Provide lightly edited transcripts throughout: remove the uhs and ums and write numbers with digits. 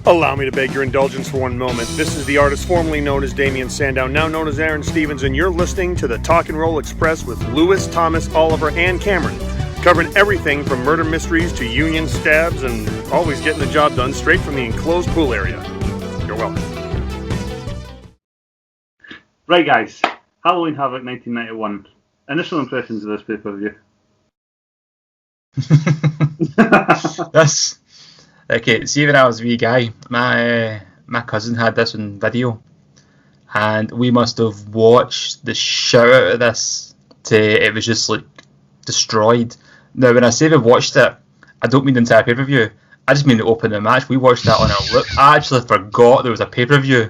Allow me to beg your indulgence for one moment. This is the artist formerly known as Damian Sandow, now known as Aaron Stevens, and you're listening to the Talk and Roll Express with Lewis, Thomas, Oliver, and Cameron, covering everything from murder mysteries to union stabs and always getting the job done straight from the enclosed pool area. You're welcome. Right, guys. Halloween Havoc 1991. Initial impressions of this pay-per-view. Okay, see, when I was a wee guy, my cousin had this on video, and we must have watched the shit out of this till it was just like destroyed. Now, when I say we watched it, I don't mean the entire pay-per-view. I just mean the opening match. We watched that on a loop. I actually forgot there was a pay-per-view.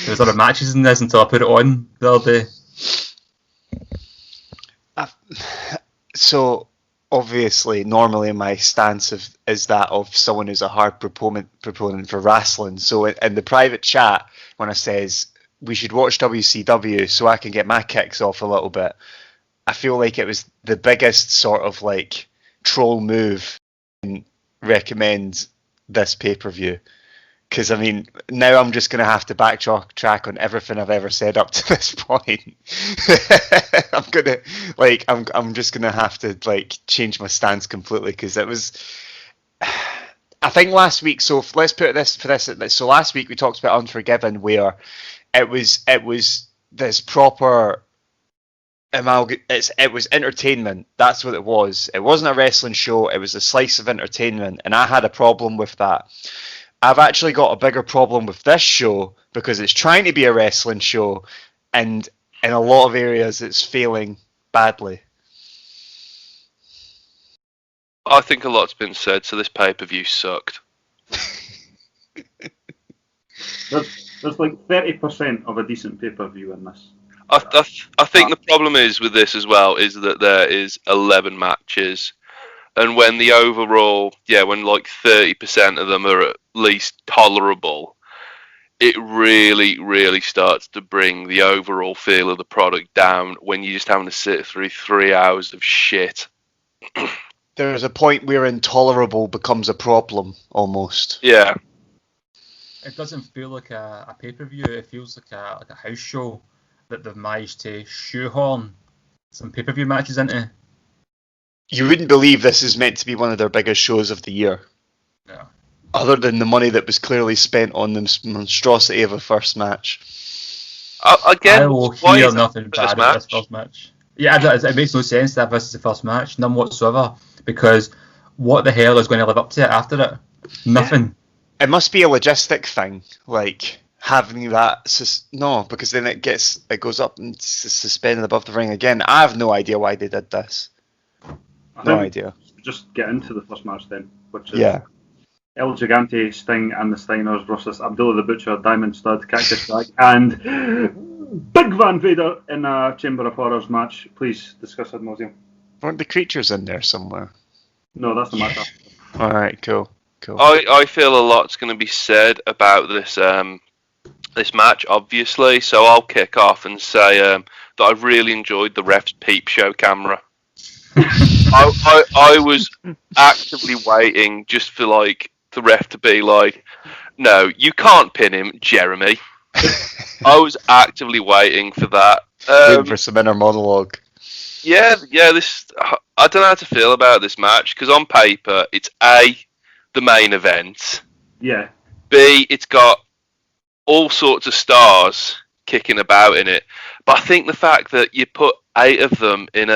There was other matches in this until I put it on the other day. So, obviously, normally my stance is that of someone who's a hard proponent for wrestling. So in the private chat, when I says we should watch WCW so I can get my kicks off a little bit, I feel like it was the biggest sort of like troll move and recommend this pay-per-view. Because, I mean, now I'm just going to have to backtrack on everything I've ever said up to this point. I'm just going to have to, like, change my stance completely, because it was... I think last week, so let's put this for this. So last week we talked about Unforgiven, where it was this proper... It was entertainment. That's what it was. It wasn't a wrestling show. It was a slice of entertainment, and I had a problem with that. I've actually got a bigger problem with this show because it's trying to be a wrestling show, and in a lot of areas it's failing badly. I think a lot's been said, so this pay-per-view sucked. There's like 30% of a decent pay-per-view in this. I think the problem is with this as well is that there is 11 matches. And when the overall, when like 30% of them are at least tolerable, it really, really starts to bring the overall feel of the product down when you're just having to sit through 3 hours of shit. There's a point where intolerable becomes a problem, almost. Yeah. It doesn't feel like a pay-per-view. It feels like a house show that they've managed to shoehorn some pay-per-view matches into. You wouldn't believe this is meant to be one of their biggest shows of the year. Yeah. Other than the money that was clearly spent on the monstrosity of a first match. Again, I will hear nothing bad about this first match. Yeah, it makes no sense that this is the first match, none whatsoever, because what the hell is going to live up to it after it? Nothing. It must be a logistic thing, like having that. No, because then it goes up and suspended above the ring again. I have no idea why they did this. No idea. Just get into the first match then, which is El Gigante, Sting, and the Steiners versus Abdullah the Butcher, Diamond Stud, Cactus Jack, and Big Van Vader in a Chamber of Horrors match. Please discuss ad nauseum. Weren't the creatures in there somewhere? No, that's the match. All right, cool. I feel a lot's going to be said about this this match, obviously. So I'll kick off and say that I really enjoyed the ref's peep show camera. I was actively waiting just for like the ref to be like, no, you can't pin him, Jeremy. I was actively waiting for that. Waiting for some inner monologue. Yeah. This I don't know how to feel about this match because on paper it's A, the main event. Yeah. B, it's got all sorts of stars kicking about in it, but I think the fact that you put 8 of them in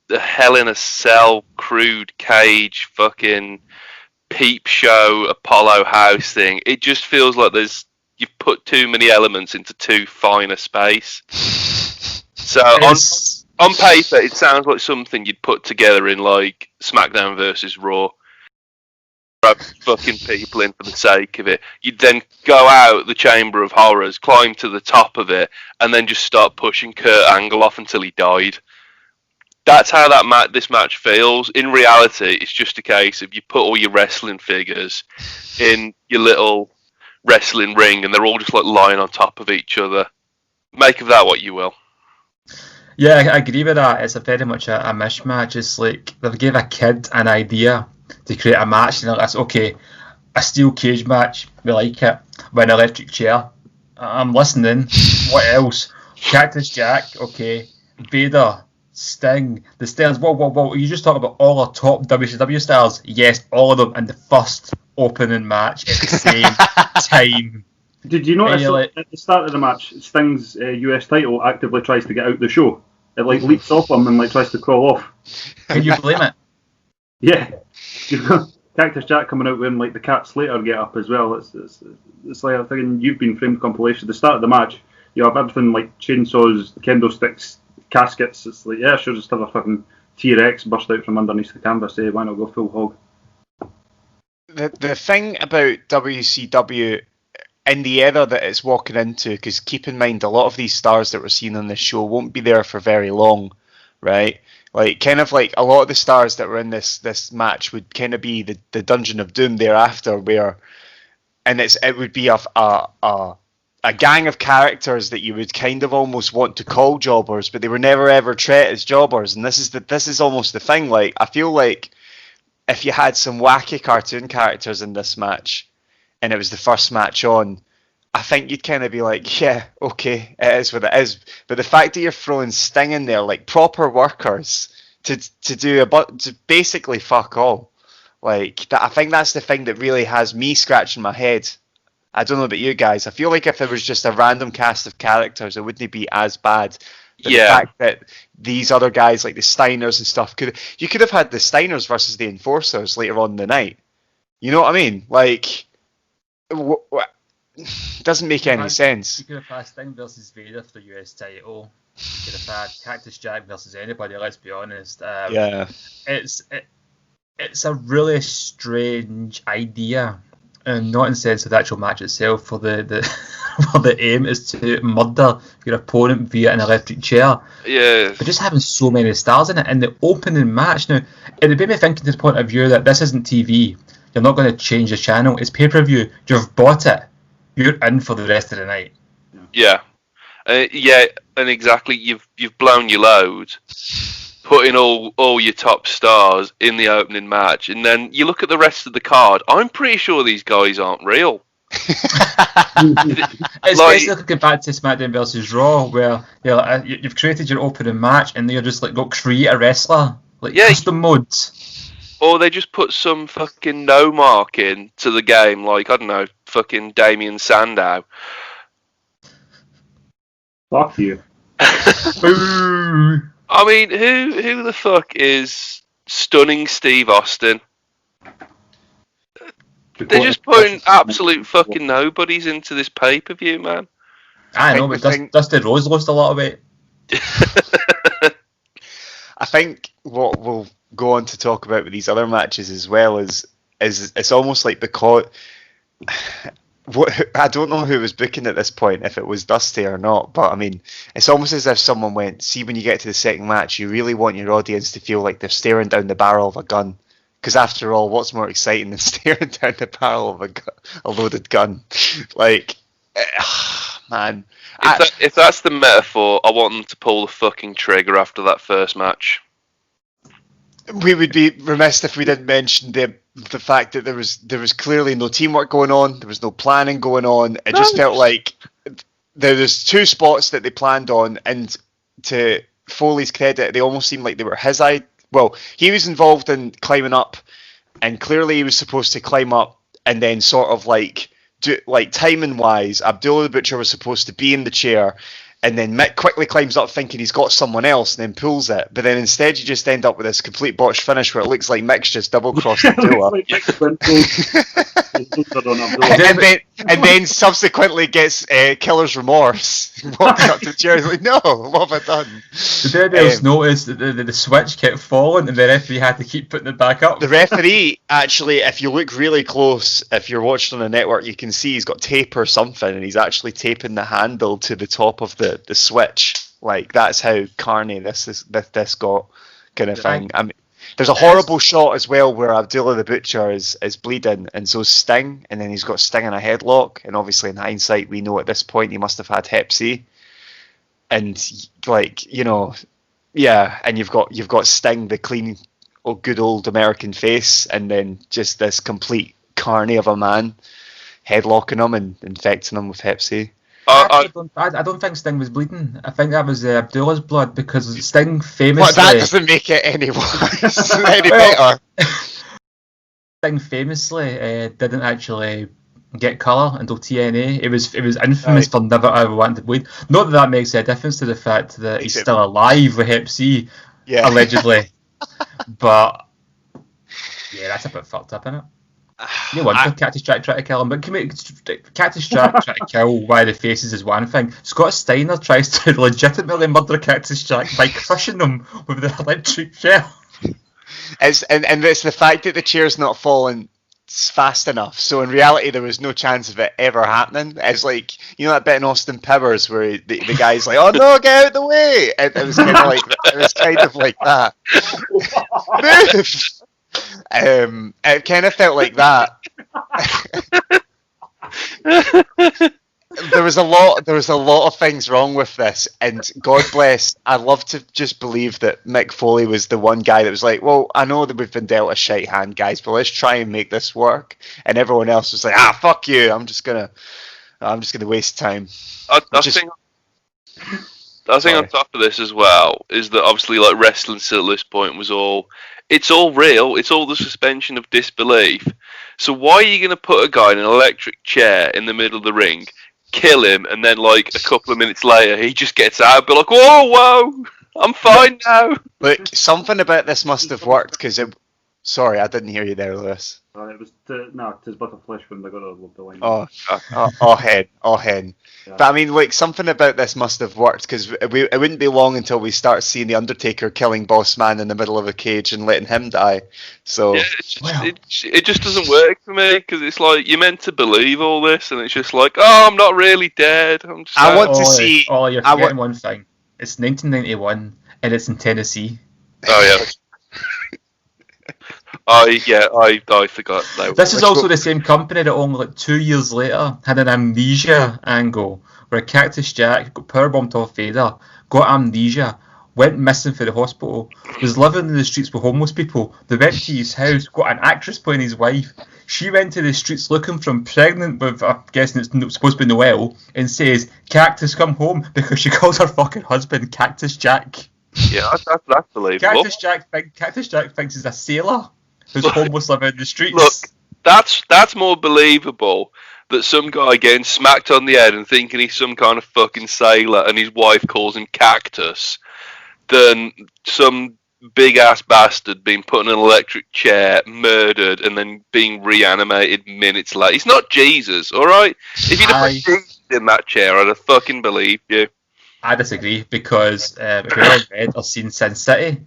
the Hell in a Cell crude cage fucking peep show Apollo House thing, it just feels like you've put too many elements into too fine a space. So on paper it sounds like something you'd put together in like SmackDown versus Raw. Grab fucking people in for the sake of it. You'd then go out the Chamber of Horrors, climb to the top of it, and then just start pushing Kurt Angle off until he died. That's how this match feels. In reality, it's just a case of you put all your wrestling figures in your little wrestling ring, and they're all just like lying on top of each other. Make of that what you will. Yeah, I agree with that. It's very much a mishmash. It's like they gave a kid an idea to create a match, and that's okay. a steel cage match, we like it. With an electric chair, I'm listening. What else? Cactus Jack, okay. Vader, Sting, the stars. Whoa. You just talk about all our top WCW stars. Yes, all of them in the first opening match at the same time. Did you notice at the start of the match, Sting's US title actively tries to get out the show? It like leaps off him and like tries to crawl off. Can you blame it? Yeah. Cactus Jack coming out wearing like the Cat Slater get up as well. It's like I'm thinking you've been framed compilation. At the start of the match, you have everything like chainsaws, kendo sticks, caskets. It's like, yeah, sure, just have a fucking T-Rex burst out from underneath the canvas. Why not go full hog? The thing about WCW in the era that it's walking into, because keep in mind a lot of these stars that we're seeing on this show won't be there for very long, right? Like kind of like a lot of the stars that were in this match would kind of be the Dungeon of Doom thereafter, it would be a gang of characters that you would kind of almost want to call jobbers, but they were never ever treated as jobbers. And this is almost the thing. Like I feel like if you had some wacky cartoon characters in this match, and it was the first match on, I think you'd kind of be like, yeah, okay, it is what it is. But the fact that you're throwing Sting in there, like proper workers, to basically fuck all, like that, I think that's the thing that really has me scratching my head. I don't know about you guys. I feel like if there was just a random cast of characters, it wouldn't be as bad. But the fact that these other guys, like the Steiners and stuff, you could have had the Steiners versus the Enforcers later on in the night. You know what I mean? Like, doesn't make any sense. You could have had Sting versus Vader for the US title. You could have had Cactus Jack versus anybody. Let's be honest. It's a really strange idea, and not in the sense of the actual match itself. For the for the aim is to murder your opponent via an electric chair. Yeah. But just having so many stars in it in the opening match now, it made me thinking to the point of view that this isn't TV. You're not going to change the channel. It's pay-per-view. You've bought it. You're in for the rest of the night. Yeah. And exactly. You've blown your load, putting all your top stars in the opening match, and then you look at the rest of the card. I'm pretty sure these guys aren't real. It's basically going back to SmackDown versus Raw, where you've created your opening match, and you're just like, go create a wrestler, like custom modes. Or they just put some fucking no mark in to the game, like, I don't know, fucking Damien Sandow. Fuck you. Boo. I mean, who the fuck is Stunning Steve Austin? They're just putting absolute fucking nobodies into this pay-per-view, man. I know, but Dusty Rhodes lost a lot of weight. I think what we'll go on to talk about with these other matches as well is it's almost like because I don't know who was booking at this point, if it was Dusty or not, but I mean, it's almost as if someone went, see, when you get to the second match, you really want your audience to feel like they're staring down the barrel of a gun. Because after all, what's more exciting than staring down the barrel of a loaded gun? Like, man. If that's the metaphor, I want them to pull the fucking trigger after that first match. We would be remiss if we didn't mention the fact that there was clearly no teamwork going on. There was no planning going on. It just felt like there was two spots that they planned on, and to Foley's credit, they almost seemed like they were his idea. Well, he was involved in climbing up, and clearly he was supposed to climb up and then sort of like timing wise, Abdullah the Butcher was supposed to be in the chair, and then Mick quickly climbs up thinking he's got someone else and then pulls it. But then instead you just end up with this complete botched finish where it looks like Mick's just double-crossed Abdullah. and then subsequently gets killer's remorse. Walks up to the chair and is like, no, what have I done? Did anybody else notice that the switch kept falling and the referee had to keep putting it back up? The referee, actually, if you look really close, if you're watching on the network, you can see he's got tape or something, and he's actually taping the handle to the top of the switch. Like, that's how carny this got, kind of thing. I mean, there's a horrible shot as well where Abdullah the Butcher is bleeding, and so Sting, and then he's got Sting in a headlock, and obviously in hindsight we know at this point he must have had Hep C, and like, you know, yeah, and you've got Sting, the clean, good old American face, and then just this complete carny of a man, headlocking him and infecting him with Hep C. I don't think Sting was bleeding. I think that was Abdullah's blood, because Sting famously... Well, that doesn't make it any worse, any better. Sting famously didn't actually get colour until TNA. It was infamous for never ever wanting to bleed. Not that makes a difference to the fact that he's still alive with Hep C, allegedly. But yeah, that's a bit fucked up, isn't it? No wonder Cactus Jack tried to kill him, but Cactus Jack trying to kill one of the faces is one thing. Scott Steiner tries to legitimately murder Cactus Jack by crushing him with the electric chair. It's the fact that the chair's not falling fast enough. So in reality, there was no chance of it ever happening. It's like, you know that bit in Austin Powers where the guy's like, "Oh no, get out of the way!" It was kind of like that. Move. It kind of felt like that. There was a lot of things wrong with this, and God bless, I'd love to just believe that Mick Foley was the one guy that was like, well, I know that we've been dealt a shite hand, guys, but let's try and make this work. And everyone else was like, fuck you, I'm just gonna waste time. I think on top of this as well is that obviously, like, wrestling still at this point was it's all real. It's all the suspension of disbelief. So why are you going to put a guy in an electric chair in the middle of the ring, kill him, and then like a couple of minutes later he just gets out and be like, whoa, I'm fine now. Look, something about this must have worked because it... Sorry, I didn't hear you there, Lewis. It was tis but a flesh wound. I got to love the line. Oh, hen. Yeah. But I mean, like, something about this must have worked because it wouldn't be long until we start seeing the Undertaker killing Boss Man in the middle of a cage and letting him die. So yeah, it just doesn't work for me because it's like you're meant to believe all this, and it's just like, I'm not really dead. I want to see. Oh, you're forgetting one thing. It's 1991 and it's in Tennessee. Oh yeah. I forgot. This is also the same company that only 2 years later had an amnesia angle where Cactus Jack got powerbombed off Vader, got amnesia, went missing for the hospital, was living in the streets with homeless people. They went to his house, got an actress playing his wife. She went to the streets looking for him pregnant with, I'm guessing it's supposed to be Noelle, and says, "Cactus, come home," because she calls her fucking husband Cactus Jack. Yeah, that's believable. Cactus Jack thinks he's a sailor who's homeless living in the streets. Look, that's more believable that some guy getting smacked on the head and thinking he's some kind of fucking sailor and his wife calls him Cactus than some big ass bastard being put in an electric chair, murdered, and then being reanimated minutes later. He's not Jesus, alright? If you'd have put Jesus in that chair, I'd have fucking believed you. I disagree because if you've ever read or seen Sin City,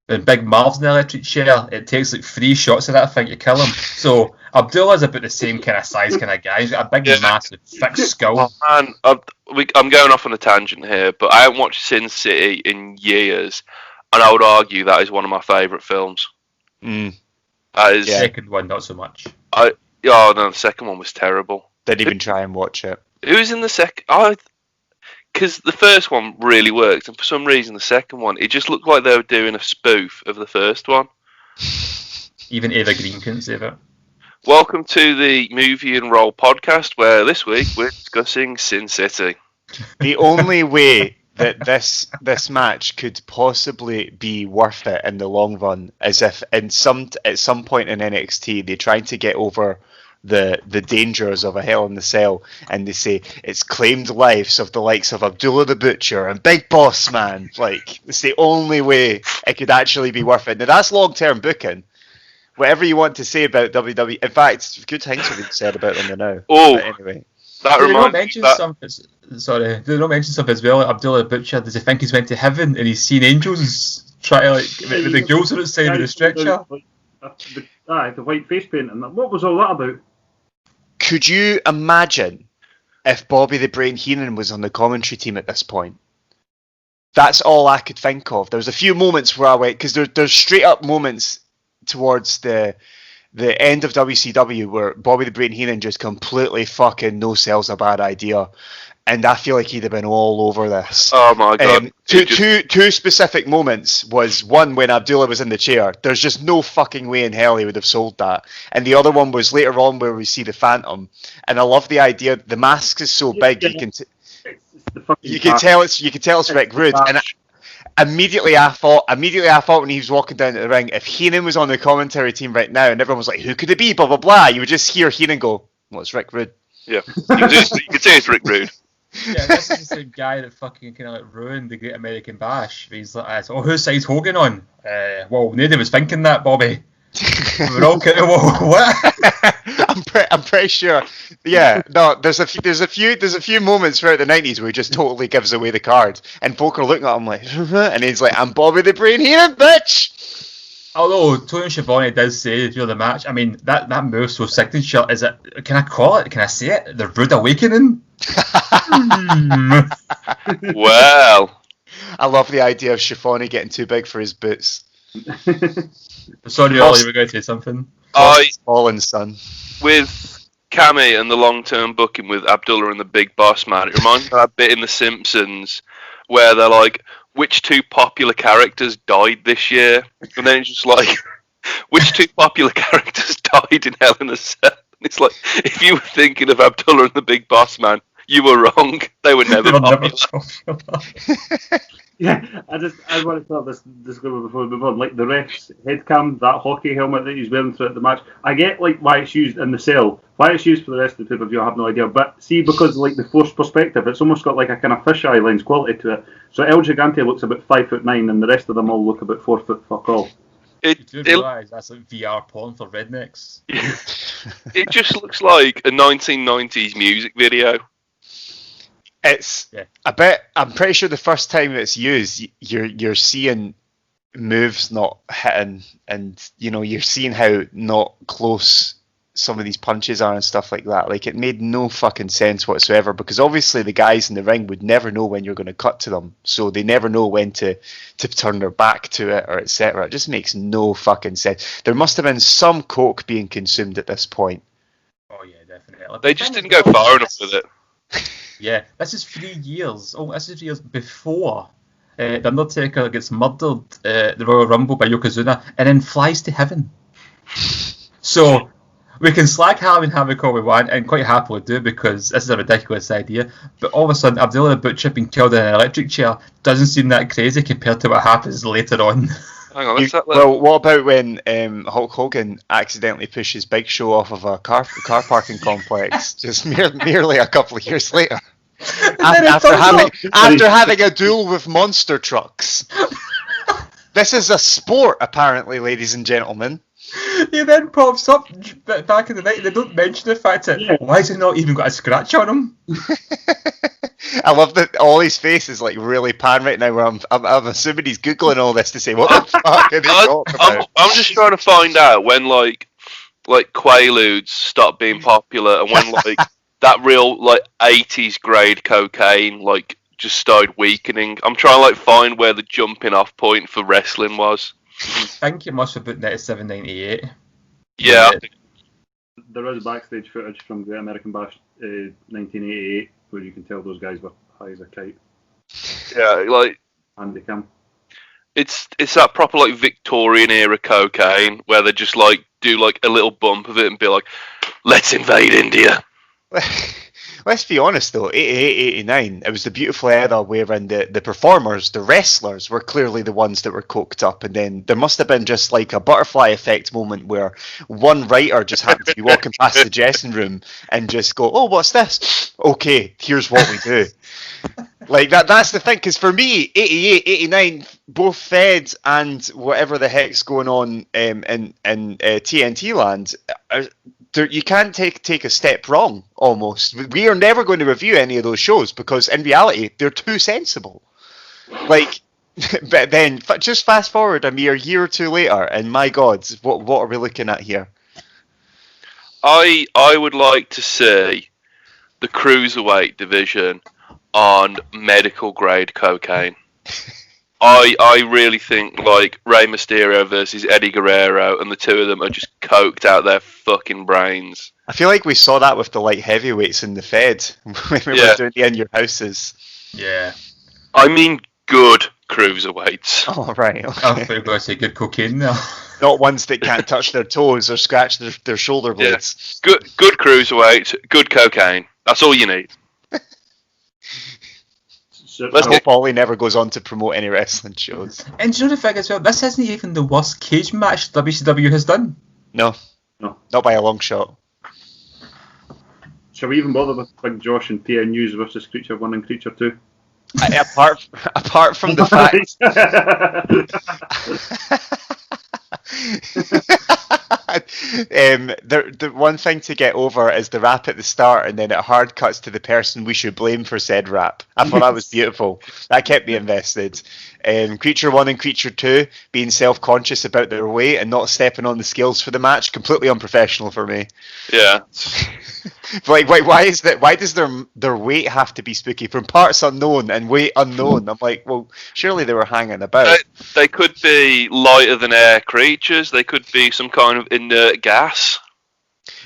when Big Marv's in the electric chair, it takes like 3 shots of that thing to kill him. So Abdullah's about the same kind of size kind of guy. He's got a big, massive, thick skull. Oh, man, I'm going off on a tangent here, but I haven't watched Sin City in years, and I would argue that is one of my favourite films. The second one, not so much. The second one was terrible. Didn't even try and watch it. Who's in the second? Because the first one really worked, and for some reason the second one, it just looked like they were doing a spoof of the first one. Even Eva Green couldn't save it. Welcome to the Movie and Roll podcast, where this week we're discussing Sin City. The only way that this match could possibly be worth it in the long run is if at some point in NXT they tried to get over the dangers of a Hell in the Cell, and they say it's claimed lives of the likes of Abdullah the Butcher and Big Boss Man. Like, it's the only way it could actually be worth it. Now that's long-term booking. Whatever you want to say about WWE, in fact, good things have been said about them now. Oh, but anyway, that reminds me. Did they not mention something as well? Abdullah the Butcher, does he think he's went to heaven and he's seen angels try to with the girls on the side of the stretcher? The white face paint and that. What was all that about? Could you imagine if Bobby the Brain Heenan was on the commentary team at this point? That's all I could think of. There was a few moments where I went, because there's straight up moments towards the the end of WCW where Bobby the Brain Heenan just completely fucking no-sells a bad idea. And I feel like he'd have been all over this. Oh my god! Two specific moments was one when Abdullah was in the chair. There's just no fucking way in hell he would have sold that. And the other one was later on where we see the Phantom. And I love the idea. The mask is so big you can tell it's Rick Rude. And immediately I thought when he was walking down to the ring, if Heenan was on the commentary team right now and everyone was like, who could it be? Blah blah blah. You would just hear Heenan go, well, it's Rick Rude. Yeah, you could say it's Rick Rude. Yeah, this is the same guy that fucking kind of like ruined the Great American Bash. He's like, oh, whose side's Hogan on? Well, nobody was thinking that, Bobby. We're all kind of, what? I'm pretty sure. Yeah, no. There's a few moments throughout the '90s where he just totally gives away the card, and folk are looking at him like, and he's like, "I'm Bobby the Brain Heenan, bitch." Although Tony Schiavone does say during the match, I mean that move so signature. Is it? Can I call it? Can I say it? The Rude Awakening. Well, I love the idea of Schiavone getting too big for his boots. Sorry, Ollie, you were going to say something. Fallen son. With Cammy and the long-term booking with Abdullah and the Big Boss Man, it reminds me of that bit in The Simpsons where they're like, which two popular characters died this year? And then it's just like, which two popular characters died in Hell in a Cell? And it's like, if you were thinking of Abdullah and the Big Boss Man, you were wrong. They were never popular. Yeah, I want to start this going before we move on. Like the ref's head cam, that hockey helmet that he's wearing throughout the match. I get like why it's used in the cell, why it's used for the rest of the pay-per-view. I have no idea. But see, because like the forced perspective, it's almost got like a kind of fisheye lens quality to it. So El Gigante looks about 5'9", and the rest of them all look about 4 foot fuck all. You do realise that's like VR porn for rednecks. It just looks like a 1990s music video. It's I'm pretty sure the first time it's used, you're seeing moves not hitting, and you're seeing how not close some of these punches are and stuff like that. Like, it made no fucking sense whatsoever, because obviously the guys in the ring would never know when you're going to cut to them, so they never know when to turn their back to it or etc. It just makes no fucking sense. There must have been some coke being consumed at this point. Oh yeah, definitely. They just didn't go far enough with it. Yeah, this is 3 years. Oh, this is 3 years before The Undertaker gets murdered at the Royal Rumble by Yokozuna and then flies to heaven. So we can slag Halloween Havoc all we want, and quite happily do, because this is a ridiculous idea. But all of a sudden, Abdullah the Butcher being killed in an electric chair doesn't seem that crazy compared to what happens later on. Hang on, well, what about when Hulk Hogan accidentally pushes Big Show off of a car parking complex just merely a couple of years later? After having a duel with monster trucks. This is a sport, apparently, ladies and gentlemen. He then pops up back in the night, and they don't mention the fact that why has he not even got a scratch on him? I love that Ollie's face is like really pan right now, where I'm assuming he's googling all this to say what the fuck are they talking about? I'm just trying to find out when like Quaaludes stopped being popular, and when like that real like 80s grade cocaine like just started weakening. I'm trying to like find where the jumping off point for wrestling was. I think it must have been 97-98. Yeah. There is backstage footage from Great American Bash 1988 where you can tell those guys were high as a kite. Yeah, like Andy Cam. It's that proper like Victorian era cocaine where they just like do like a little bump of it and be like, let's invade India. Let's be honest though, 88, 89, it was the beautiful era wherein the performers, the wrestlers, were clearly the ones that were coked up, and then there must have been just like a butterfly effect moment where one writer just happened to be walking past the dressing room and just go, oh, what's this? Okay, here's what we do. Like that's the thing, because for me, 88, 89, both Fed and whatever the heck's going on in TNT land, you can't take a step wrong, almost. We are never going to review any of those shows because, in reality, they're too sensible. Like, but then, just fast forward a mere year or two later, and my God, what are we looking at here? I would like to see the cruiserweight division on medical grade cocaine. I really think like Rey Mysterio versus Eddie Guerrero, and the two of them are just coked out their fucking brains. I feel like we saw that with the light heavyweights in the Fed when we were doing the In Your Houses. Yeah. I mean, good cruiserweights. Oh, right. Okay. I thought you were going to say good cocaine now. Not ones that can't touch their toes or scratch their shoulder blades. Yeah. Good cruiserweights, good cocaine. That's all you need. Let's hope Ollie never goes on to promote any wrestling shows. And do you know the thing as well? This isn't even the worst cage match WCW has done. No. Not by a long shot. Shall we even bother with Big Josh and PNUs versus Creature 1 and Creature 2? Apart from the fact... the one thing to get over is the rap at the start, and then it hard cuts to the person we should blame for said rap. I thought that was beautiful. That kept me invested. Creature 1 and Creature 2 being self-conscious about their weight and not stepping on the scales for the match, completely unprofessional for me. Yeah. Like, why does their weight have to be spooky? From parts unknown and weight unknown. I'm like, well, surely they were hanging about. They could be lighter than air creatures. They could be some kind of inert gas.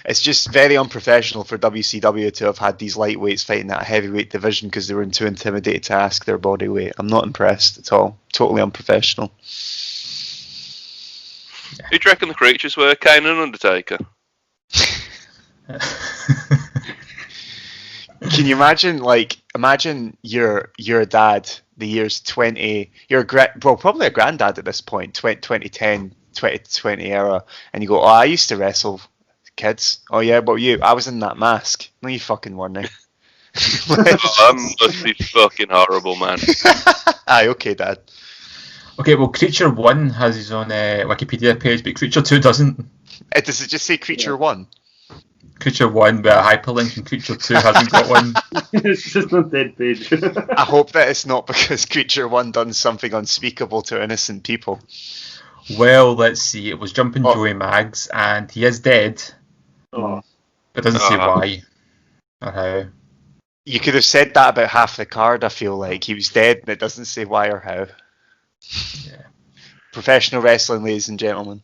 It's just very unprofessional for WCW to have had these lightweights fighting that heavyweight division because they were too intimidated to ask their body weight. I'm not impressed at all. Totally unprofessional. Who do you reckon the creatures were? Kane and Undertaker? Can you imagine you're a dad, the years 20, probably a granddad at this point, 2010, 2020 era, and you go, oh, I used to wrestle kids. Oh yeah, what were you? I was in that mask. No, you fucking weren't. That must be fucking horrible, man. Aye, okay, Dad. Okay, well, Creature 1 has his own Wikipedia page, but Creature 2 doesn't. Does it just say Creature 1? Creature 1 with a hyperlink, and Creature 2 hasn't got one. It's just a dead page. I hope that it's not because Creature 1 done something unspeakable to innocent people. Well, let's see. It was Jumpin' Joey Maggs, and he is dead. Oh. But it doesn't say why or how. You could have said that about half the card, I feel like. He was dead, and it doesn't say why or how. Yeah. Professional wrestling, ladies and gentlemen.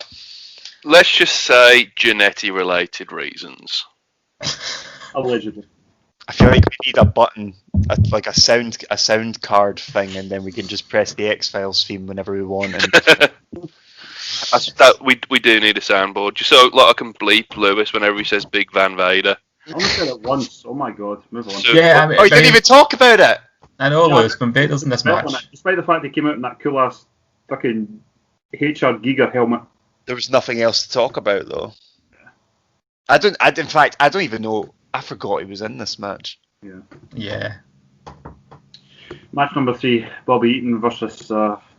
Let's just say Janetti-related reasons. Allegedly. I feel like we need a button, like a sound card thing, and then we can just press the X-Files theme whenever we want. And we do need a soundboard, just so like I can bleep Lewis whenever he says Big Van Vader. I only said it once. Oh my god, move on. Yeah, I mean, you didn't even talk about it. I know, Lewis, Van Vader's in this match. Despite the fact they came out in that cool ass fucking HR Giga helmet. There was nothing else to talk about, though. I don't even know. I forgot he was in this match. Yeah. Match number 3, Bobby Eaton versus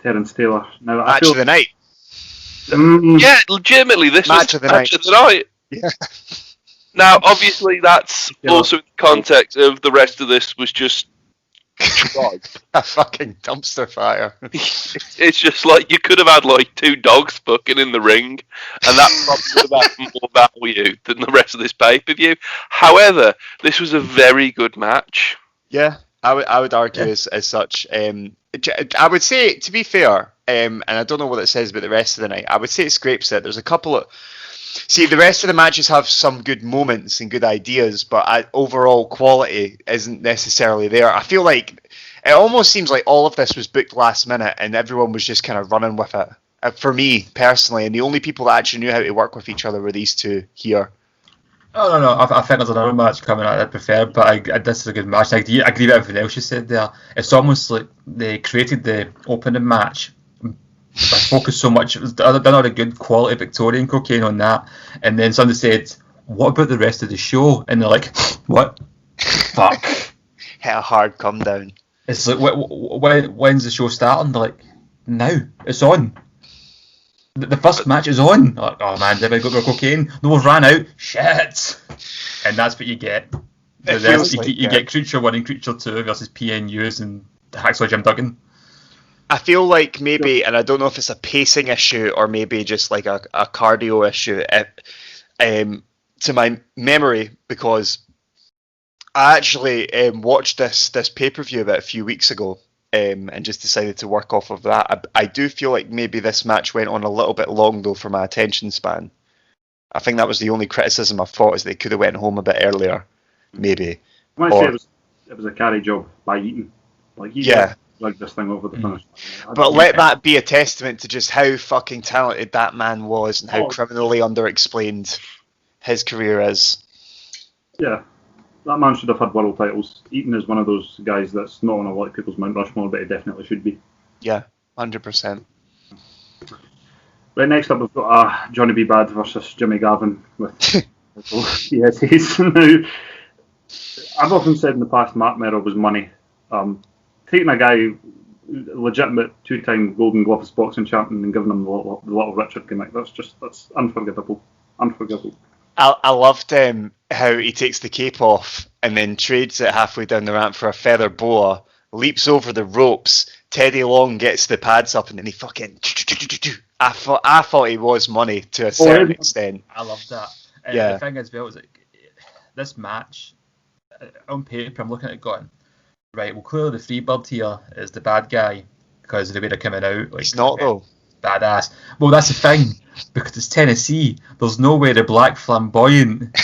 Terence Taylor. Now, Match of the night. Yeah, legitimately, this match was of the match of the night. Yeah. Now, obviously, that's also in the context of the rest of this was just a fucking dumpster fire. It's just like you could have had like 2 dogs fucking in the ring, and that probably would have had more value than the rest of this pay-per-view. However, this was a very good match. Yeah, I would argue as such. I would say, to be fair, and I don't know what it says about the rest of the night, I would say it scrapes it. There's a couple of... See, the rest of the matches have some good moments and good ideas, but overall quality isn't necessarily there. I feel like it almost seems like all of this was booked last minute and everyone was just kind of running with it. For me, personally, and the only people that actually knew how to work with each other were these two here. Oh, no. I think there's another match coming out I'd prefer, but this is a good match. I agree with everything else you said there. It's almost like they created the opening match, I focused so much. It was done all the good quality Victorian cocaine on that, and then somebody said, "What about the rest of the show?" And they're like, "What? Fuck!" Hit a hard come down. It's like, when's the show starting? They're like, "Now it's on. The first match is on." They're like, "Oh man, did I go for cocaine? No, we've ran out. Shit!" And that's what you get. You get Creature 1 and Creature 2 versus PNUs and Hacksaw Jim Duggan. I feel like maybe, and I don't know if it's a pacing issue or maybe just like a cardio issue, to my memory, because I actually watched this pay-per-view about a few weeks ago, and just decided to work off of that. I do feel like maybe this match went on a little bit long though for my attention span. I think that was the only criticism I've thought, is they could have went home a bit earlier, maybe. I might say it was a carry job by Eaton. Like he dragged this thing over the finish. But let that be a testament to just how fucking talented that man was and how criminally underexplained his career is. Yeah, that man should have had world titles. Eaton is one of those guys that's not on a lot of people's Mount Rushmore, but he definitely should be. Yeah, 100%. Right, next up we've got Johnny B. Bad versus Jimmy Gavin with PSAs. Now, I've often said in the past Mark Merrill was money. Taking a guy, legitimate 2-time Golden Gloves boxing champion, and giving him the Little Richard gimmick, that's unforgivable. Unforgivable. I loved how he takes the cape off and then trades it halfway down the ramp for a feather boa, leaps over the ropes, Teddy Long gets the pads up, and then he fucking... I thought he was money to a certain extent. I loved that. Yeah. The thing is, well, is this match, on paper, I'm looking at it going, right, well, clearly the Freebird here is the bad guy because of the way they're coming out. Like, he's not, though. Badass. Well, that's the thing, because it's Tennessee. There's no way the black flamboyant,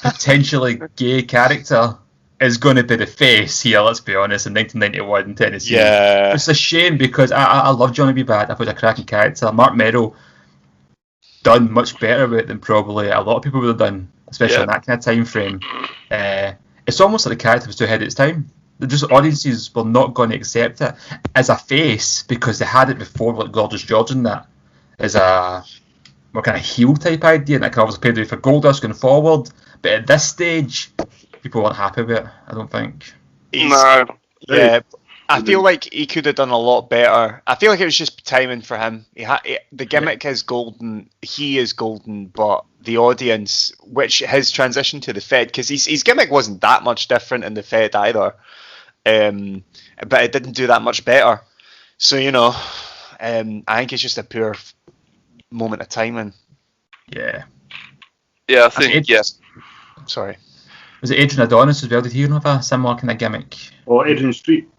potentially gay character is going to be the face here, let's be honest, in 1991 in Tennessee. Yeah. It's a shame because I love Johnny B. Bad. I thought he was a cracking character. Mark Merrill done much better with it than probably a lot of people would have done, especially in that kind of time frame. It's almost like the character was too ahead of its time. Just audiences were not going to accept it as a face because they had it before, like Gorgeous George and that, as a more kind of heel type idea, and that kind of was paved the way for Goldust going forward. But at this stage, people weren't happy with it, I don't think. No. Yeah, I feel like he could have done a lot better. I feel like it was just timing for him. The gimmick is golden. He is golden, but the audience, which his transition to the Fed, because his gimmick wasn't that much different in the Fed either, but it didn't do that much better. So, I think it's just a poor moment of timing. Yeah. Yeah, I think, Sorry. Was it Adrian Adonis as well? Did he have a similar kind of gimmick? Or Adrian Street.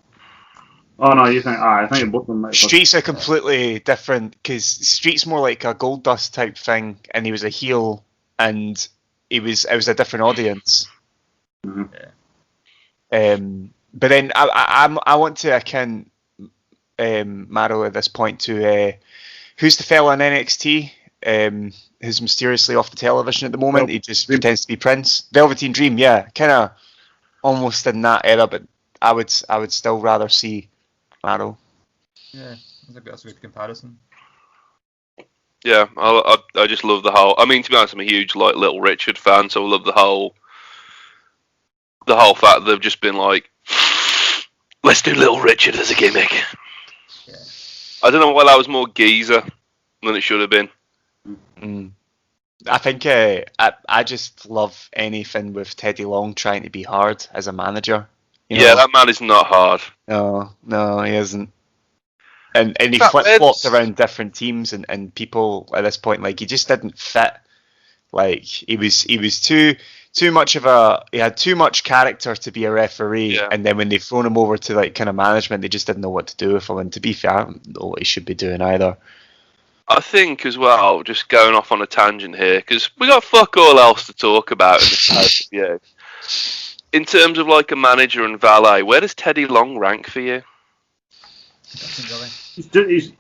Oh no, you think? I think both of them might. Street's a completely different, because Street's more like a Goldust type thing, and he was a heel, and it was a different audience. Mm-hmm. Yeah. But then I want to akin Maro at this point to who's the fella in NXT who's mysteriously off the television at the moment. He just pretends to be Prince. Velveteen Dream, yeah, kind of almost in that era, but I would still rather see Maro. Yeah, that's a good comparison. Yeah, I just love the whole. I mean, to be honest, I'm a huge Little Richard fan, so I love the whole fact that they've just been like, let's do Little Richard as a gimmick. Yeah. I don't know why that was more geezer than it should have been. I think I just love anything with Teddy Long trying to be hard as a manager. That man is not hard. No, he isn't. And he flip-flopped around different teams and people at this point. Like, he just didn't fit. Like, he was too much of he had too much character to be a referee. Yeah. And then when they thrown him over to like kind of management, they just didn't know what to do with him. And to be fair, I don't know what he should be doing either. I think as well, just going off on a tangent here, because we got fuck all else to talk about in this house. Yeah. In terms of like a manager and valet, where does Teddy Long rank for you?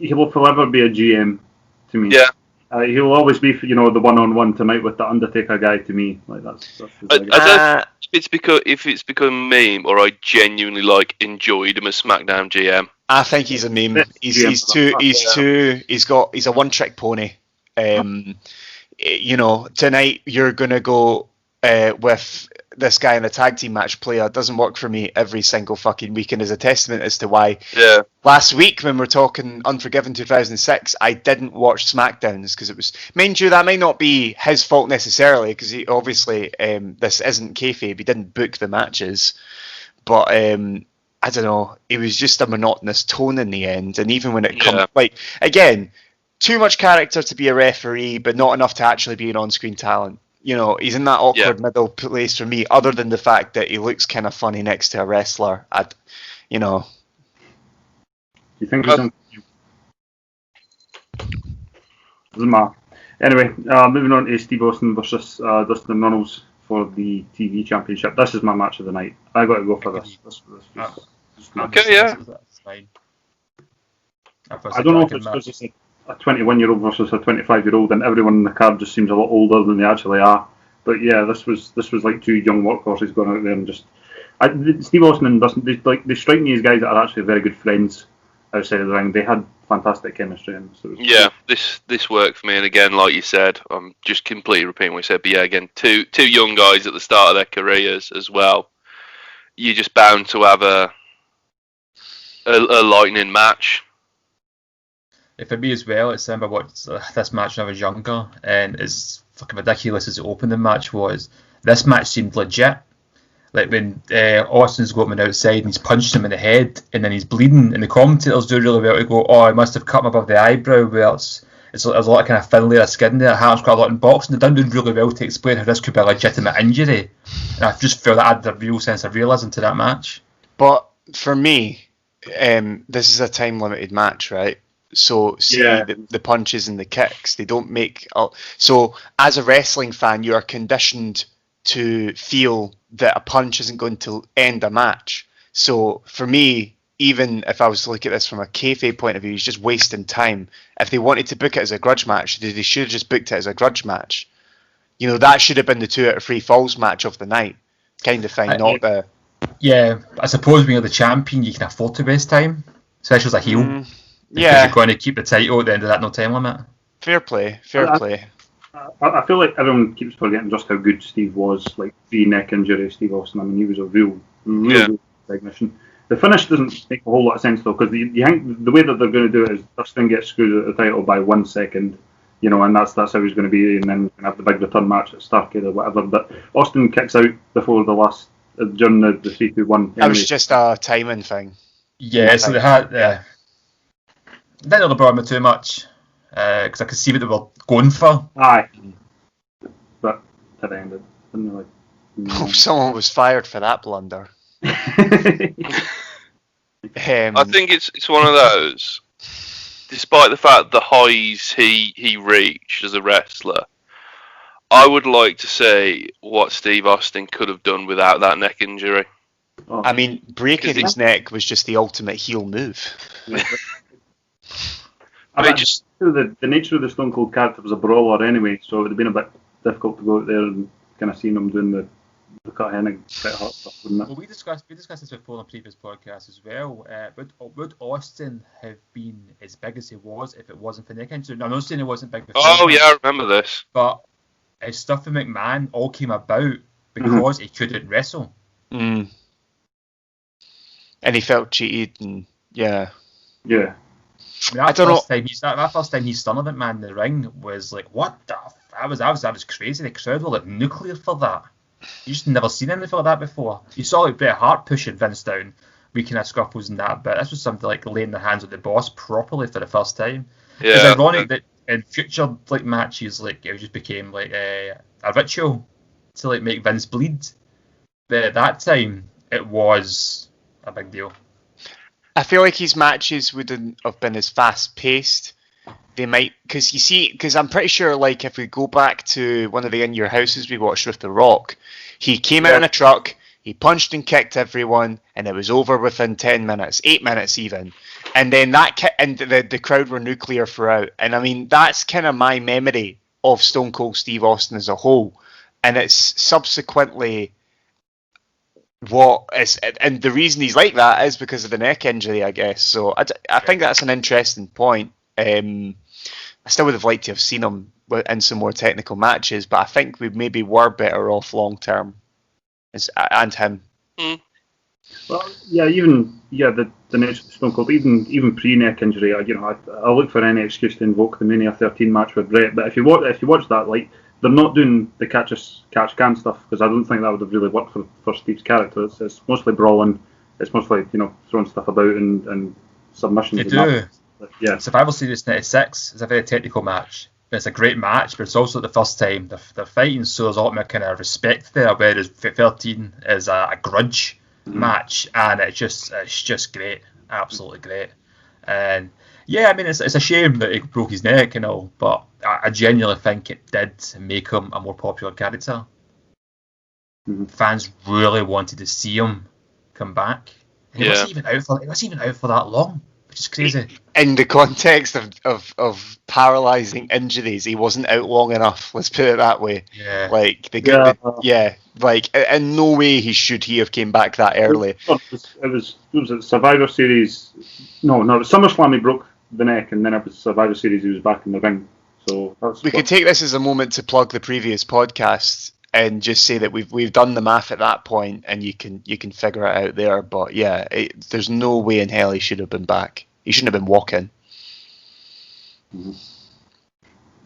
He will forever be a GM to me. Yeah. He will always be, the one-on-one tonight with the Undertaker guy to me. Like that's I don't know if it's become a meme or I genuinely enjoyed him as SmackDown GM. I think he's a meme. He's a one-trick pony. Tonight you're gonna go with this guy in a tag team match. Player doesn't work for me every single fucking weekend as a testament as to why. Yeah. Last week when we're talking Unforgiven 2006, I didn't watch SmackDowns because it was, mind you, that might not be his fault necessarily because he obviously this isn't kayfabe. He didn't book the matches, but I don't know. It was just a monotonous tone in the end, and even when it comes again, too much character to be a referee, but not enough to actually be an on-screen talent. He's in that awkward middle place for me, other than the fact that he looks kind of funny next to a wrestler. you think he's on? Doesn't matter. Anyway, moving on to Steve Austin versus Dustin Runnels for the TV Championship. This is my match of the night. I got to go for this. Okay, yeah. That's fine. I don't know if it's because it's a 21-year-old versus a 25-year-old, and everyone in the card just seems a lot older than they actually are. But yeah, this was like two young workhorses going out there and just. Steve Austin and Dustin, they strike me as guys that are actually very good friends outside of the ring. They had fantastic chemistry. And so yeah, this worked for me. And again, like you said, I'm just completely repeating what you said. But yeah, again, two young guys at the start of their careers as well. You're just bound to have a lightning match. For me as well, it's remember what this match when I was younger, and as fucking ridiculous as the opening match was, this match seemed legit. Like when Austin's got him outside and he's punched him in the head and then he's bleeding, and the commentators do really well to go, oh, I must have cut him above the eyebrow, where there's a lot of kind of thin layer of skin there. It happens quite a lot in boxing. They've done really well to explain how this could be a legitimate injury, and I just feel that added a real sense of realism to that match. But for me, this is a time limited match, right? So the punches and the kicks, they don't make... So as a wrestling fan, you are conditioned to feel that a punch isn't going to end a match. So for me, even if I was to look at this from a kayfabe point of view, he's just wasting time. If they wanted to book it as a grudge match, they should have just booked it as a grudge match. You know, that should have been the 2 out of 3 falls match of the night, kind of thing, not the... Yeah, I suppose when you're the champion, you can afford to waste time, especially as a heel. Because you're going to keep the title at the end of that no time limit. Fair play. I feel like everyone keeps forgetting just how good Steve was, like pre-neck injury Steve Austin. I mean, he was a real technician. The finish doesn't make a whole lot of sense though, because the way that they're going to do it is Dustin gets screwed at the title by 1 second, you know, and that's how he's going to be, and then have the big return match at Starrcade or whatever. But Austin kicks out before the last during the 3-2-1. That was just a timing thing. Yeah, so they had. Didn't really bother me too much because I could see what they were going for. Aye, but it ended. Didn't really. Oh, someone was fired for that blunder. I think it's one of those. Despite the fact the highs he reached as a wrestler, I would like to say what Steve Austin could have done without that neck injury. Oh. I mean, breaking his neck was just the ultimate heel move. I mean, just the nature of the Stone Cold character was a brawler anyway, so it would have been a bit difficult to go out there and kind of seeing him doing the cut Hennig Bret Hart stuff, wouldn't it? Well, we discussed this before on a previous podcast as well. Would Austin have been as big as he was if it wasn't for neck injury? I'm not saying he wasn't big before. Oh yeah, I remember this. But his stuff with McMahon all came about because he couldn't wrestle. Mm. And he felt cheated, and yeah. I mean, that first time he stunned McMahon in the ring was like, what the? That was crazy. The crowd were like nuclear for that. You just never seen anything like that before. You saw like Bret Hart pushing Vince down, we kind of scuffles and that, but this was something like laying the hands on the boss properly for the first time. Yeah. It's ironic that in future like matches, like it just became like a ritual to like make Vince bleed. But at that time, it was a big deal. I feel like his matches wouldn't have been as fast paced. They might, because I'm pretty sure, like, if we go back to one of the In Your Houses we watched with The Rock, he came out in a truck, he punched and kicked everyone, and it was over within 10 minutes, 8 minutes even. And then the crowd were nuclear throughout. And I mean, that's kind of my memory of Stone Cold Steve Austin as a whole. And it's subsequently and the reason he's like that is because of the neck injury, I guess. So I think that's an interesting point. I still would have liked to have seen him in some more technical matches, but I think we maybe were better off long term, and him. Mm. Well, yeah, the nature of Stone Cold, even pre-neck injury, I look for any excuse to invoke the Mania 13 match with Bret. But if you watch that, like, they're not doing the catch can stuff, because I don't think that would have really worked for Steve's character. It's mostly brawling. It's mostly throwing stuff about and submissions. They do. But, yeah. Survival Series 96 is a very technical match. It's a great match, but it's also the first time they're fighting, so there's a lot more kind of respect there. Whereas 13 is a grudge match, and it's just great, absolutely great. And yeah, I mean, it's a shame that he broke his neck and all, but I genuinely think it did make him a more popular character. Fans really wanted to see him come back. And he wasn't even out for that long, which is crazy. In the context of paralysing injuries, he wasn't out long enough. Let's put it that way. Yeah. Like like in no way should he have came back that early. It was Survivor Series. No, it was SummerSlam he broke the neck, and then it was Survivor Series he was back in the ring. So we could take this as a moment to plug the previous podcast and just say that we've done the math at that point, and you can figure it out there. But yeah, there's no way in hell he should have been back. He shouldn't have been walking.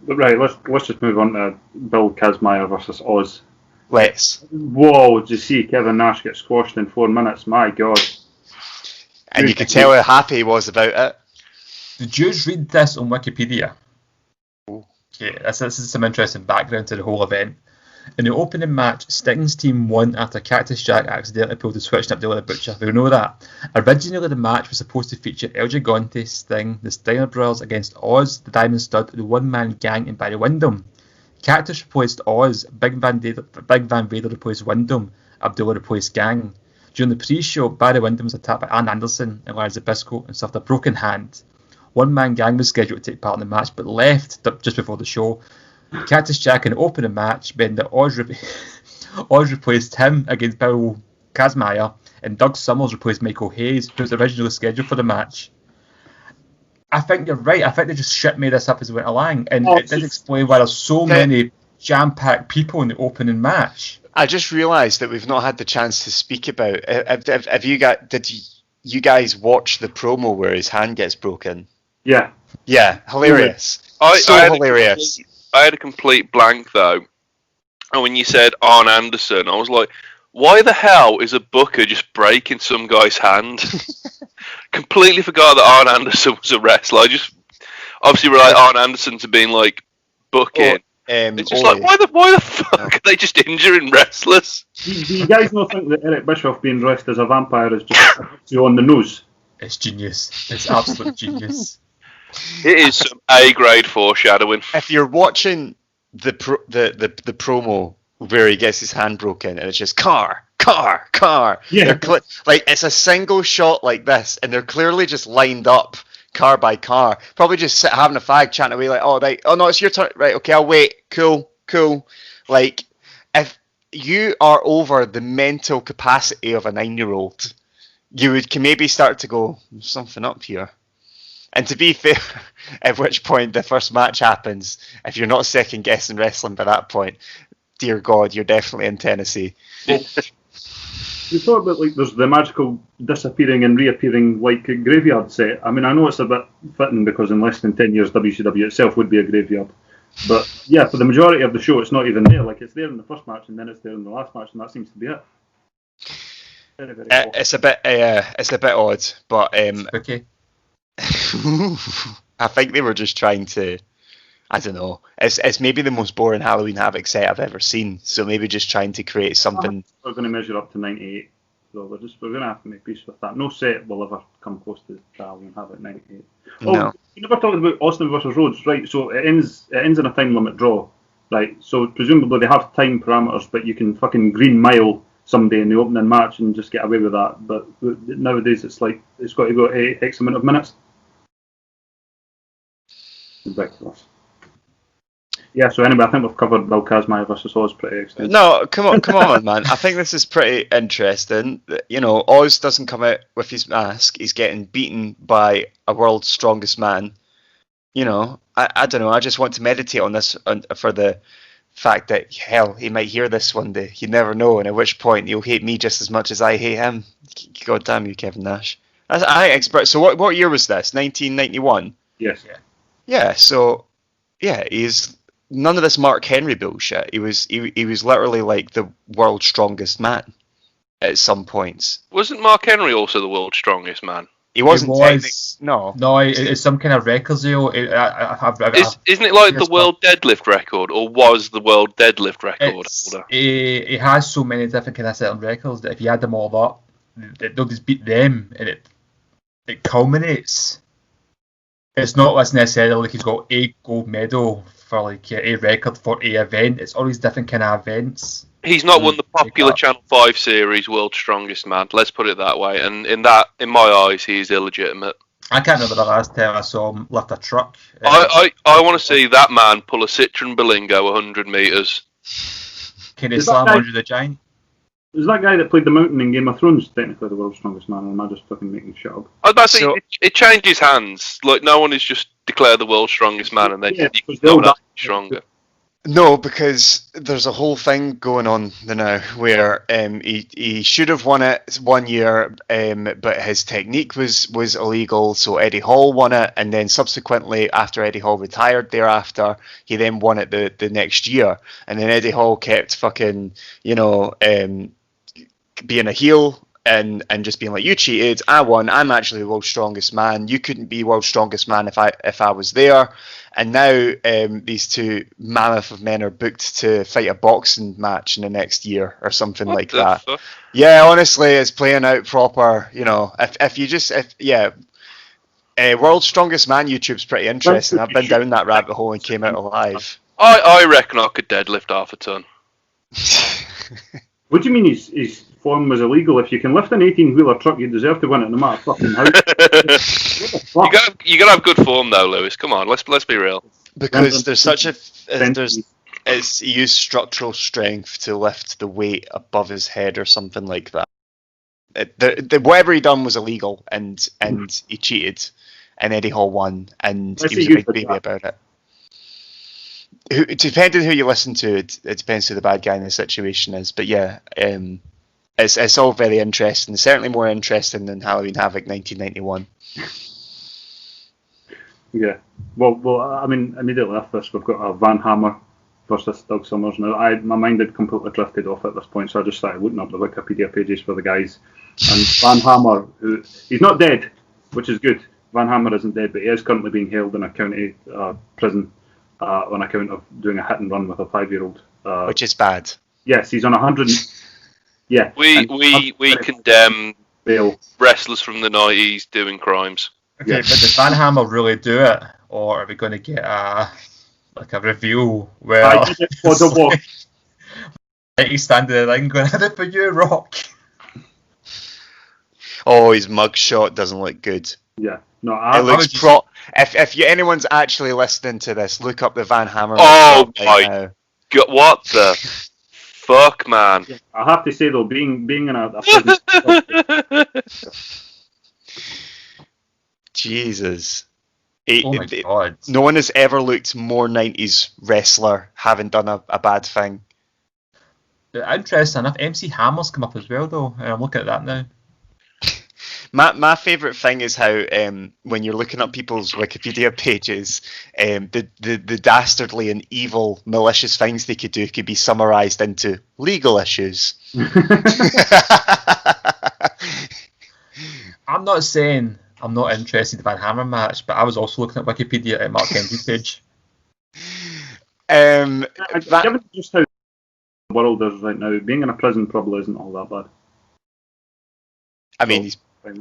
But right, let's just move on to Bill Kazmaier versus Oz. Let's. Whoa! Did you see Kevin Nash get squashed in 4 minutes? My God! And you could tell how happy he was about it. Did you read this on Wikipedia? Oh. Okay, this is some interesting background to the whole event. In the opening match, Sting's team won after Cactus Jack accidentally pulled the switch and Abdullah the Butcher. We know that. Originally, the match was supposed to feature El Gigante, Sting, the Steiner Brothers against Oz, the Diamond Stud, the One Man Gang, and Barry Windham. Cactus replaced Oz, Big Van Vader replaced Windham, Abdullah replaced Gang. During the pre-show, Barry Windham was attacked by Arn Anderson and Larry Zbyszko and suffered a broken hand. One Man Gang was scheduled to take part in the match but left just before the show. Cactus Jack in the opening match meant that Oz replaced him against Bill Kazmaier, and Doug Summers replaced Michael Hayes, who was originally scheduled for the match. I think you're right. I think they just made this up as it went along, and it does explain why there's so many jam-packed people in the opening match. I just realised that we've not had the chance to speak about. Have you got? Did you guys watch the promo where his hand gets broken? Yeah. Yeah, hilarious. Hilarious. I had a complete blank though, and when you said Arn Anderson, I was like, why the hell is a booker just breaking some guy's hand? Completely forgot that Arn Anderson was a wrestler. I just obviously relied Arn Anderson to being like booking. It's just like, why the fuck are they just injuring wrestlers? Do you guys not think that Eric Bischoff being dressed as a vampire is just you on the nose? It's genius. It's absolute genius. It is some A-grade foreshadowing. If you're watching the promo where he gets his hand broken and it's just car. Yeah. Like it's a single shot like this, and they're clearly just lined up car by car, probably just having a fag, chatting away like, oh no, it's your turn, right? Okay, I'll wait. Cool. Like if you are over the mental capacity of a 9-year-old, you can maybe start to go, there's something up here. And to be fair, at which point the first match happens, if you're not second guessing wrestling by that point, dear God, you're definitely in Tennessee. You thought about like there's the magical disappearing and reappearing like graveyard set. I mean, I know it's a bit fitting because in less than 10 years WCW itself would be a graveyard. But yeah, for the majority of the show, it's not even there. Like it's there in the first match and then it's there in the last match, and that seems to be it. Very, very cool. It's a bit odd, but okay. I think they were just trying to, I don't know. It's maybe the most boring Halloween Havoc set I've ever seen. So maybe just trying to create something. We're going to measure up to 98. So we're going to have to make peace with that. No set will ever come close to Halloween Havoc 98. Oh, no. You never talked about Austin versus Rhodes, right? So it ends in a time limit draw, right? So presumably they have time parameters, but you can fucking green mile somebody in the opening match and just get away with that. But nowadays it's like it's got to go X amount of minutes. Ridiculous. Yeah, so anyway, I think we've covered Bill Kazmaier versus Oz pretty extensively. No, come on, man. I think this is pretty interesting. You know, Oz doesn't come out with his mask. He's getting beaten by a world's strongest man. You know, I don't know. I just want to meditate on this for the fact that, hell, he might hear this one day. You never know, and at which point he'll hate me just as much as I hate him. God damn you, Kevin Nash. So what year was this? 1991? Yes. Yeah, so, yeah, he's none of this Mark Henry bullshit. He was literally like the world's strongest man at some points. Wasn't Mark Henry also the world's strongest man? He wasn't. No, it's some kind of record deal. Isn't it like the world deadlift record, or was the world deadlift record? It has so many different kind of certain records that if you add them all up, they'll just beat them, and it culminates It's not necessarily like he's got a gold medal for like a record for a event. It's all these different kind of events. He's not won the popular Channel 5 series World's Strongest Man. Let's put it that way. And in my eyes, he is illegitimate. I can't remember the last time I saw him lift a truck. I want to see that man pull a Citroen Berlingo 100 metres. Can he slam under the giant? Is that guy that played the Mountain in Game of Thrones technically the world's strongest man, or am I just fucking making shit up? I was about to say, it changes hands. Like, no one is just declared the world's strongest man and then no one else is stronger. No, because there's a whole thing going on now where he should have won it 1 year, but his technique was illegal, so Eddie Hall won it, and then subsequently, after Eddie Hall retired thereafter, he then won it the next year, and then Eddie Hall kept fucking, being a heel and just being like, you cheated, I won, I'm actually the world's strongest man, you couldn't be world's strongest man if I was there. And now these two mammoth of men are booked to fight a boxing match in the next year or something like that. Fuck? Yeah, honestly, it's playing out proper. World's Strongest Man YouTube's pretty interesting. I've been down that rabbit hole and came out alive. I reckon I could deadlift half a ton. What do you mean his form was illegal? If you can lift an 18-wheeler truck, you deserve to win it no matter fucking how. You gotta have good form though, Lewis. Come on, let's be real. Because there's such he used structural strength to lift the weight above his head or something like that. Whatever he done was illegal, and he cheated, and Eddie Hall won, and he was a big baby about it. Depending who you listen to, it depends who the bad guy in the situation is. But yeah, it's all very interesting. Certainly more interesting than Halloween Havoc 1991. Yeah. Well. I mean, immediately after this, we've got a Van Hammer versus Doug Summers. Now, my mind had completely drifted off at this point, so I just started looking up the Wikipedia pages for the guys. And Van Hammer, he's not dead, which is good. Van Hammer isn't dead, but he is currently being held in a county prison on account of doing a hit and run with a 5-year-old. Which is bad. Yes, he's on 100. Yeah. We condemn bail wrestlers from the 90s doing crimes. Okay, but did Van Hammer really do it, or are we going to get a reveal where he's standing in the ring going, "I did for you, Rock"? Oh, his mugshot doesn't look good. Yeah, no, it looks If anyone's actually listening to this, look up the Van Hammer. Oh my god! What the fuck, man? Yeah, I have to say though, being in a prison. Jesus. Oh my god. No one has ever looked more 90s wrestler having done a bad thing. Interesting enough, MC Hammer's come up as well though, and I'm looking at that now. My favourite thing is how when you're looking up people's Wikipedia pages, the dastardly and evil malicious things they could do could be summarised into legal issues. I'm not saying I'm not interested in the Van Hammer match, but I was also looking at Wikipedia at Mark Henry's page. Given just how the world is right now, being in a prison probably isn't all that bad. I mean, I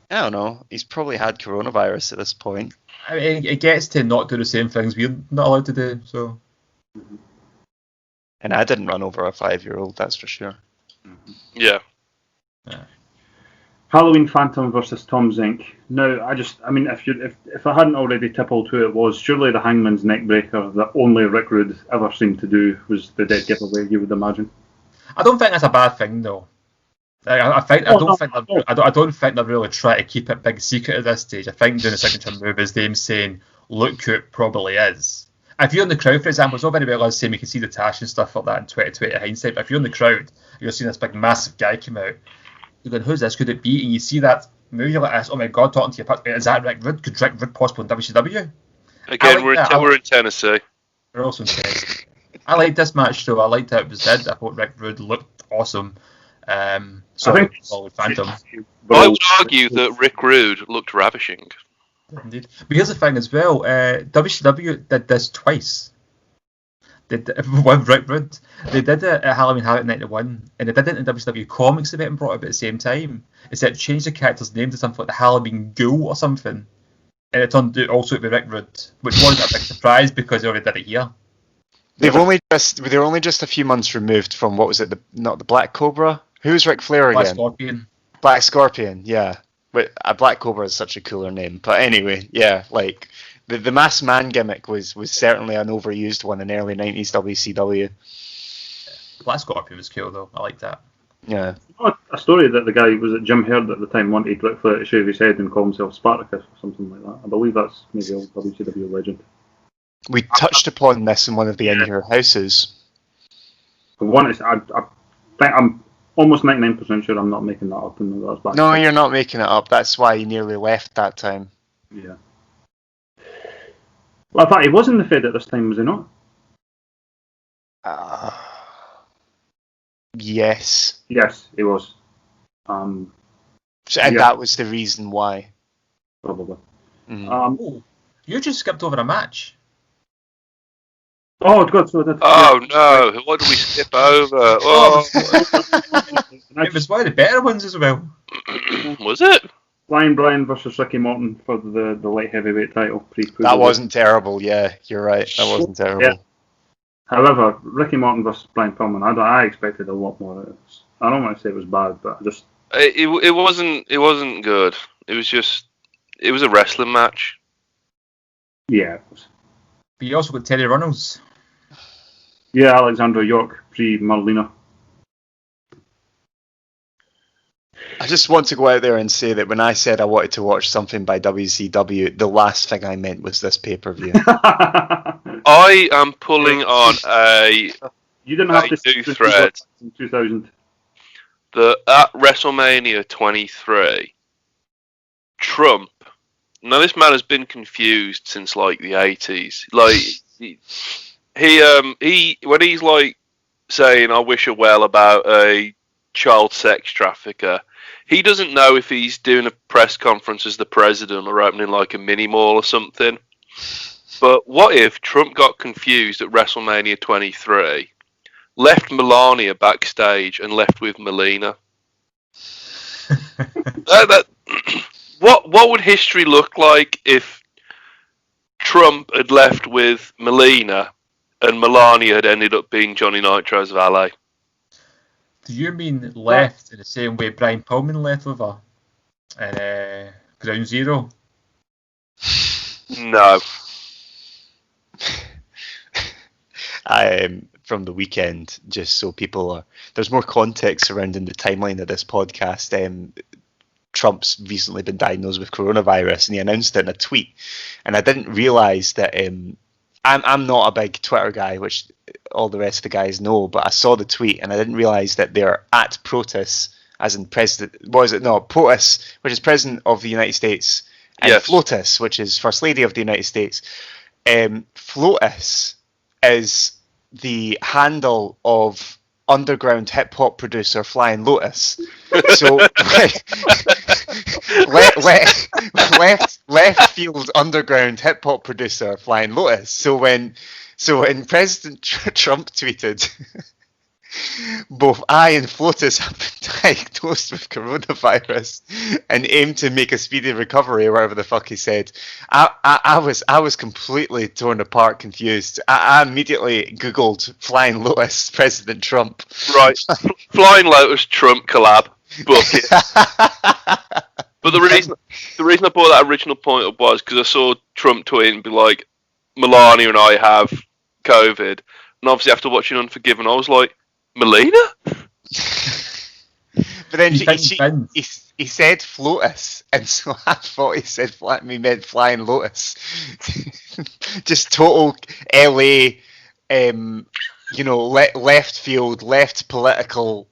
don't know. He's probably had coronavirus at this point. I mean, it gets to not do the same things we're not allowed to do, so. And I didn't run over a 5-year-old, that's for sure. Yeah. Halloween Phantom versus Tom Zink. Now, if I hadn't already tippled who it was, surely the Hangman's Neckbreaker that only Rick Rude ever seemed to do was the dead giveaway, you would imagine. I don't think that's a bad thing, though. I don't think they're really trying to keep it big secret at this stage. I think doing a signature move is them saying, look who it probably is. If you're in the crowd, for example, it's all very well us saying we can see the Tash and stuff like that in 2020 hindsight, but if you're in the crowd, you're seeing this big massive guy come out, you're going, who's this? Could it be? And you see that move, you're like, oh my god, talking to your partner, is that Rick Rude? Could Rick Rude possibly in WCW? Again, we're in Tennessee. We're also in Tennessee. I liked this match though. I liked how it was did. I thought Rick Rude looked awesome. So I think Phantom. I would argue that Rick Rude looked ravishing. Indeed. But here's the thing as well. WCW did this twice. With Rick Rude. They did it at Halloween Havoc 91, and they did it in WCW Comics event and brought it up at the same time. It's that changed the character's name to something like the Halloween Ghoul or something. and it turned out also to be Rick Rude, which wasn't a big surprise because they already did it here. They're only just a few months removed from, what was it? Not the Black Cobra. Who's Ric Flair again? Black Scorpion. Black Scorpion. Yeah. But Black Cobra is such a cooler name. But anyway, yeah, like the masked man gimmick was certainly an overused one in early 90s WCW. Black Scorpion was cool though. I like that. Yeah. A story that the guy was at Jim Herd at the time wanted Ric Flair to shave his head and call himself Spartacus or something like that. I believe that's maybe old WCW legend. We touched upon this in one of the In Your Houses. For one, I think I'm almost 99% sure I'm not making that up. And that's back No, you're not making it up. That's why you nearly left that time. Yeah. Well, I thought he was in the Fed at this time, was he not? Yes. Yes, he was. And yeah. that was the reason why. Probably. Mm-hmm. You just skipped over a match. Oh, God, so that. Oh, no. What did we skip over? Oh. It was one of the better ones as well. Was it? Flying Brian versus Ricky Morton for the light heavyweight title. That wasn't terrible, yeah. You're right. That wasn't terrible. Yeah. However, Ricky Morton versus Brian Pillman, I expected a lot more of this. I don't want to say it was bad, but I just... It wasn't good. It was a wrestling match. Yeah, it was. But you also got Terry Runnels. Yeah, Alexandra York, pre-Marlena. I just want to go out there and say that when I said I wanted to watch something by WCW, the last thing I meant was this pay-per-view. I am pulling on a You didn't have to new thread. In 2000. At WrestleMania 23, Trump. Now this man has been confused since like the 80s. Like he when he's like saying "I wish her well" about a child sex trafficker, he doesn't know if he's doing a press conference as the president or opening like a mini mall or something. But what if Trump got confused at WrestleMania 23, left Melania backstage and left with Melina? What would history look like if Trump had left with Melina and Melania had ended up being Johnny Nitro's valet? Do you mean left in the same way Brian Pillman left with her in Ground Zero? No. From the weekend, just so people are... There's more context surrounding the timeline of this podcast. Trump's recently been diagnosed with coronavirus, and he announced it in a tweet. And I didn't realise that... I'm not a big Twitter guy, which all the rest of the guys know, but I saw the tweet, and I didn't realise that they're at POTUS, as in president... What is it? No, POTUS, which is President of the United States, and yes. FLOTUS, which is First Lady of the United States. FLOTUS is the handle of underground hip hop producer Flying Lotus. So left field underground hip hop producer Flying Lotus. So when President Trump tweeted, both I and FLOTUS have been diagnosed with coronavirus and aim to make a speedy recovery, or whatever the fuck he said. I was completely torn apart, confused. I immediately Googled Flying Lotus, President Trump. Right, Flying Lotus Trump collab. Book it. But the reason I brought that original point up was because I saw Trump tweet and be like, Melania and I have COVID, and obviously after watching Unforgiven, I was like, Melina? But then he said FLOTUS, and so I thought he meant Flying Lotus. Just total LA, left field, left political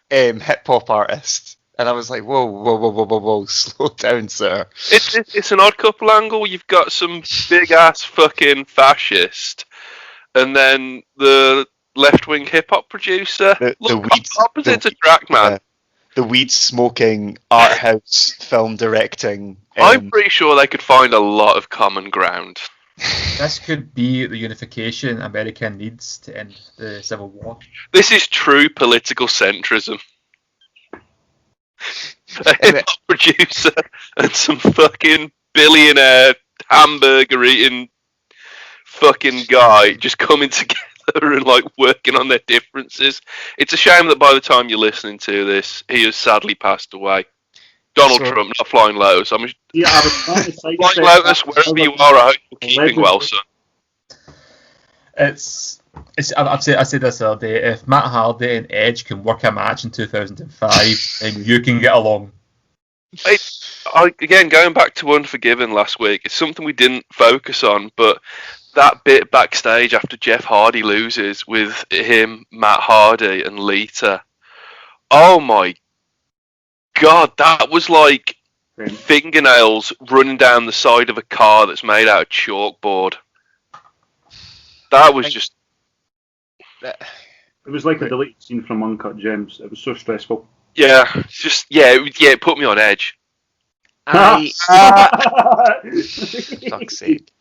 hip hop artist. And I was like, whoa, slow down, sir. It's an odd couple angle. You've got some big ass fucking fascist, and then the left-wing hip-hop producer. Opposites attract, man. The weed-smoking, art house film directing. I'm pretty sure they could find a lot of common ground. This could be the unification America needs to end the Civil War. This is true political centrism. A hip-hop producer and some fucking billionaire hamburger eating fucking guy just coming together and like working on their differences. It's a shame that by the time you're listening to this, he has sadly passed away. Donald Trump, not Flying Lotus. I was trying to say Flying Lotus, wherever you are, I hope you're keeping well, son. I said this the other day. If Matt Hardy and Edge can work a match in 2005, then you can get along. Again, going back to Unforgiven last week, it's something we didn't focus on, but that bit backstage after Jeff Hardy loses with him, Matt Hardy, and Lita. Oh my God, that was like fingernails running down the side of a car that's made out of chalkboard. That was just... It was like a deleted scene from Uncut Gems. It was so stressful. Yeah, it put me on edge. Fuck's sake.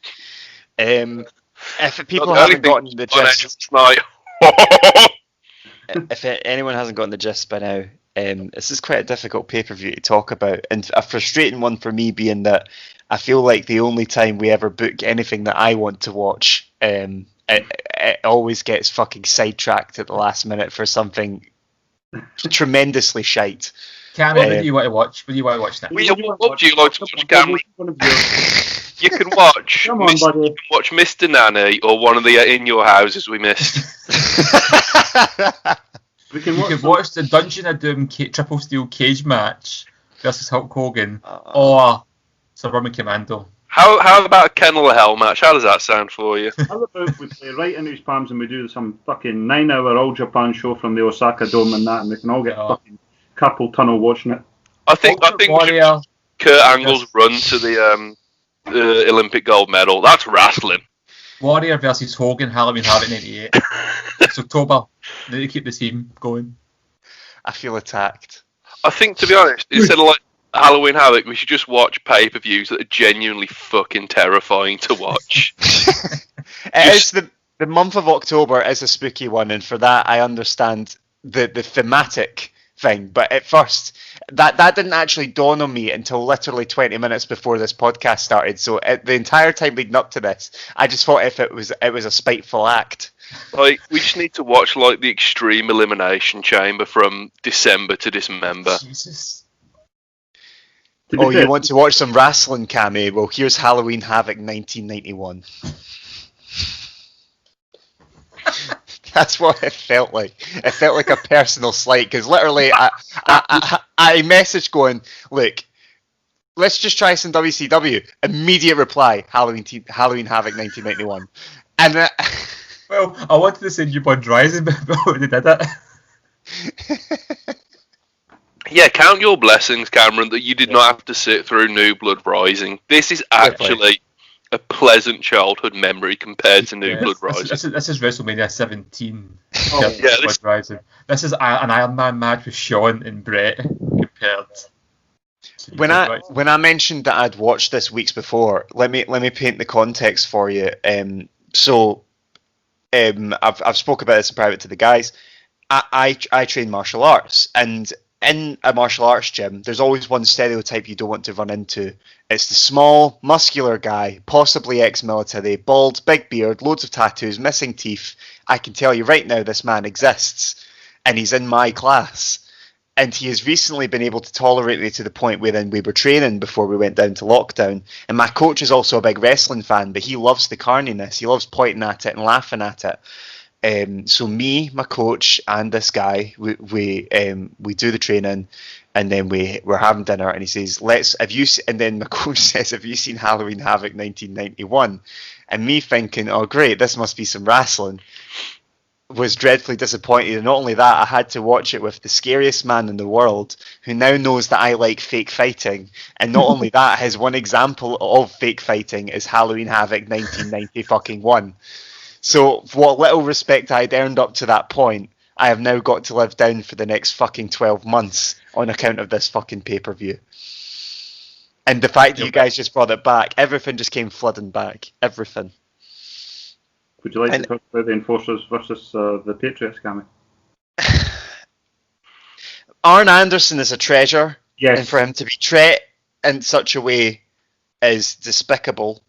If people haven't gotten the gist, if anyone hasn't gotten the gist by now, this is quite a difficult pay-per-view to talk about, and a frustrating one for me being that I feel like the only time we ever book anything that I want to watch, it always gets fucking sidetracked at the last minute for something tremendously shite. Cameron, what do you want to watch? What do you want to watch now? What do you like to watch, Cameron? You can watch watch Mr. Nanny or one of the In Your Houses we missed. You can watch the Dungeon of Doom Triple Steel Cage match versus Hulk Hogan or Suburban Commando. How about a Kennel of Hell match? How does that sound for you? How about we play right into his palms and we do some fucking 9-hour All Japan show from the Osaka Dome and that, and we can all get fucking carpal tunnel watching it. I think Kurt Angle's run to the Olympic gold medal. That's wrestling. Warrior versus Hogan, Halloween Havoc 98. It's October. They need to keep the team going. I feel attacked. I think, to be honest, instead of like Halloween Havoc, we should just watch pay-per-views that are genuinely fucking terrifying to watch. It's the month of October is a spooky one, and for that I understand the thematic thing, but at first that didn't actually dawn on me until literally 20 minutes before this podcast started. So the entire time leading up to this, I just thought if it was a spiteful act. Like, we just need to watch like the Extreme Elimination Chamber from December to Dismember. Jesus. Oh, you want to watch some wrestling, Cammy? Well, here's Halloween Havoc 1991. That's what it felt like. It felt like a personal slight, because literally I messaged going, look, let's just try some WCW. Immediate reply, Halloween Havoc 1991. And well, I wanted to send you Bud Rising, but they did it. Yeah, count your blessings, Cameron, that you did not have to sit through New Blood Rising. This is actually a pleasant childhood memory compared to New Blood Rising. This is WrestleMania 17. Blood Rising. This is an Iron Man match with Shawn and Brett compared. When I mentioned that I'd watched this weeks before, let me paint the context for you. I've spoke about this in private to the guys. I train martial arts, and in a martial arts gym, there's always one stereotype you don't want to run into. It's the small, muscular guy, possibly ex-military, bald, big beard, loads of tattoos, missing teeth. I can tell you right now this man exists, and he's in my class. And he has recently been able to tolerate me to the point wherein we were training before we went down to lockdown. And my coach is also a big wrestling fan, but he loves the carniness. He loves pointing at it and laughing at it. So me, my coach, and this guy, we do the training, and then we're having dinner, and he says, and then my coach says, have you seen Halloween Havoc 1991? And me thinking, oh great, this must be some wrestling, was dreadfully disappointed. And not only that, I had to watch it with the scariest man in the world, who now knows that I like fake fighting. And not only that, his one example of fake fighting is Halloween Havoc 1991. So what little respect I had earned up to that point, I have now got to live down for the next fucking 12 months on account of this fucking pay-per-view. And the fact that you guys just brought it back, everything just came flooding back. Everything. Would you like to talk about the Enforcers versus the Patriots, Cammy? Arn Anderson is a treasure. Yes. And for him to be treated in such a way is despicable.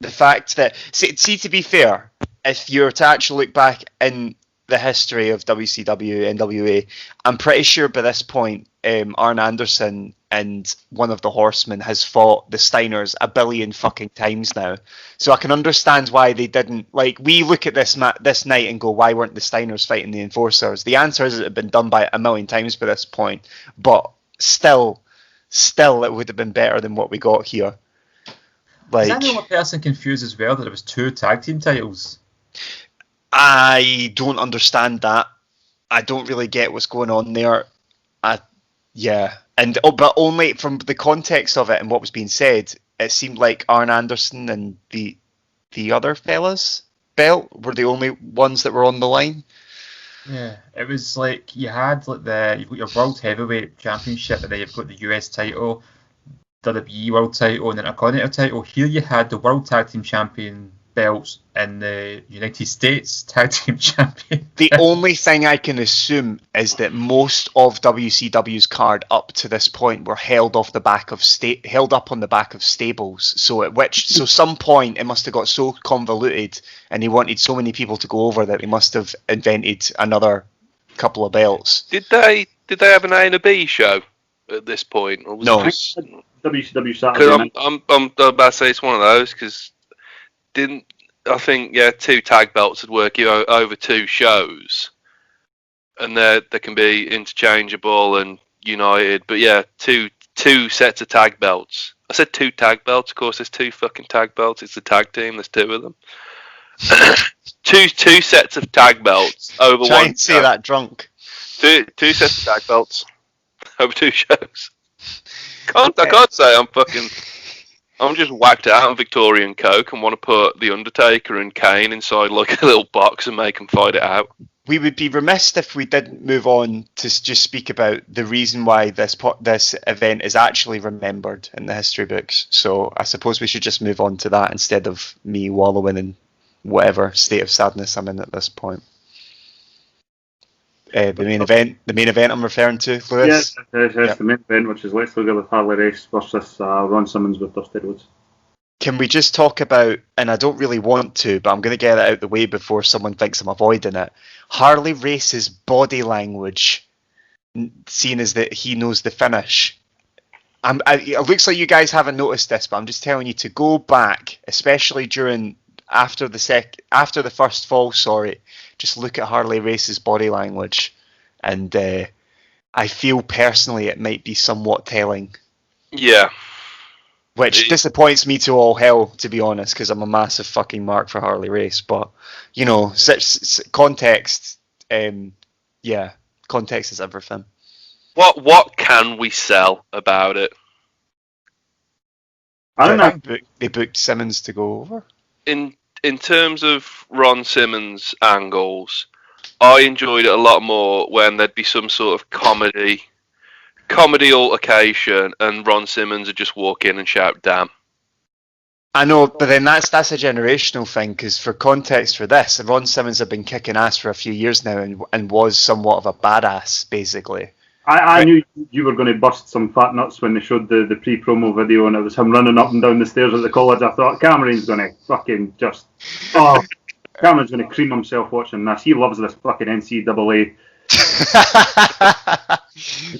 The fact that, see, to be fair, if you're to actually look back in the history of WCW, NWA, I'm pretty sure by this point, Arn Anderson and one of the Horsemen has fought the Steiners a billion fucking times now. So I can understand why they didn't, like, we look at this night and go, why weren't the Steiners fighting the Enforcers? The answer is it had been done by a million times by this point, but still it would have been better than what we got here. Like, is anyone person confused as well that there was 2 tag team titles? I don't understand that. I don't really get what's going on there. But only from the context of it and what was being said, it seemed like Arn Anderson and the other fella's belt were the only ones that were on the line. Yeah, it was like you had like you've got your World Heavyweight Championship, and then you've got the US title, WWE World title, and then Intercontinental title. Here you had the World Tag Team Champion belts and the United States Tag Team Champion. The only thing I can assume is that most of WCW's card up to this point were held up on the back of stables. So some point it must have got so convoluted, and he wanted so many people to go over that they must have invented another couple of belts. Did they have an A and a B show at this point? Or was No. WCW Saturday. I'm about to say it's one of those because I think 2 tag belts would work over 2 shows, and they can be interchangeable and united. But yeah, two sets of tag belts. I said 2 tag belts. Of course, there's 2 fucking tag belts. It's the tag team. There's 2 of them. two sets of tag belts over Try one. and say that drunk. Two sets of tag belts over 2 shows. I can't say I'm just whacked out on Victorian Coke and want to put The Undertaker and Kane inside like a little box and make them fight it out. We would be remiss if we didn't move on to just speak about the reason why this event is actually remembered in the history books. So I suppose we should just move on to that instead of me wallowing in whatever state of sadness I'm in at this point. The main event I'm referring to, Lewis? Yes, the main event, which is Lex Luger with Harley Race versus Ron Simmons with Dusty Rhodes. Can we just talk about, and I don't really want to, but I'm going to get it out the way before someone thinks I'm avoiding it, Harley Race's body language, seeing as that he knows the finish. It looks like you guys haven't noticed this, but I'm just telling you to go back, especially after the first fall, just look at Harley Race's body language, and I feel personally it might be somewhat telling. Yeah. Which disappoints me to all hell, to be honest, because I'm a massive fucking mark for Harley Race. But, context, context is everything. What can we sell about it? I don't know. They booked Simmons to go over. In terms of Ron Simmons' angles, I enjoyed it a lot more when there'd be some sort of comedy altercation and Ron Simmons would just walk in and shout "damn." I know, but then that's a generational thing, because for context for this, Ron Simmons had been kicking ass for a few years now and was somewhat of a badass, basically. I knew you were going to bust some fat nuts when they showed the pre-promo video and it was him running up and down the stairs at the college. I thought, Cameron's going to fucking Cameron's going to cream himself watching this. He loves this fucking NCAA.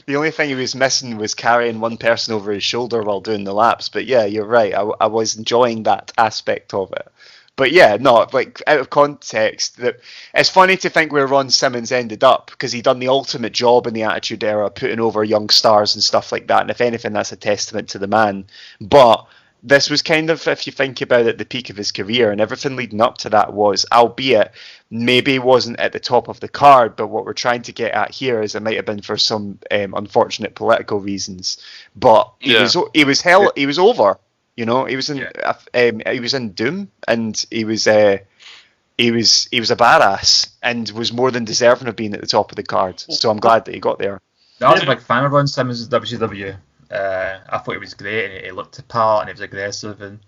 The only thing he was missing was carrying one person over his shoulder while doing the laps. But yeah, you're right. I was enjoying that aspect of it. But yeah, no, like out of context, it's funny to think where Ron Simmons ended up, because he done the ultimate job in the Attitude Era, putting over young stars and stuff like that. And if anything, that's a testament to the man. But this was kind of, if you think about it, the peak of his career, and everything leading up to that was, albeit maybe wasn't at the top of the card, but what we're trying to get at here is it might have been for some unfortunate political reasons. But he was over. You know, he was in Doom, and he was a badass and was more than deserving of being at the top of the card. So I'm glad that he got there. I was a big fan of Ron Simmons at WCW. I thought he was great, and he looked the part, and he was aggressive, and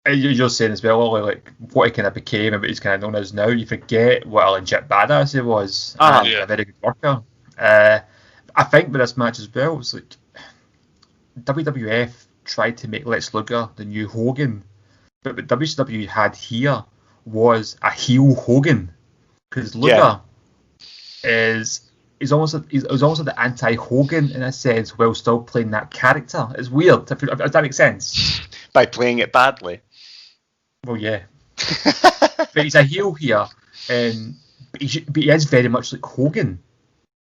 you're saying as well, like what he kind of became and what he's kind of known as now. You forget what a legit badass he was, and a very good worker. I think with this match as well, it was like WWF tried to make Lex Luger the new Hogan, but what WCW had here was a heel Hogan, because Luger is almost the anti-Hogan in a sense, while still playing that character. It's weird. Does that make sense? By playing it badly. Well, yeah. But he's a heel here, but he is very much like Hogan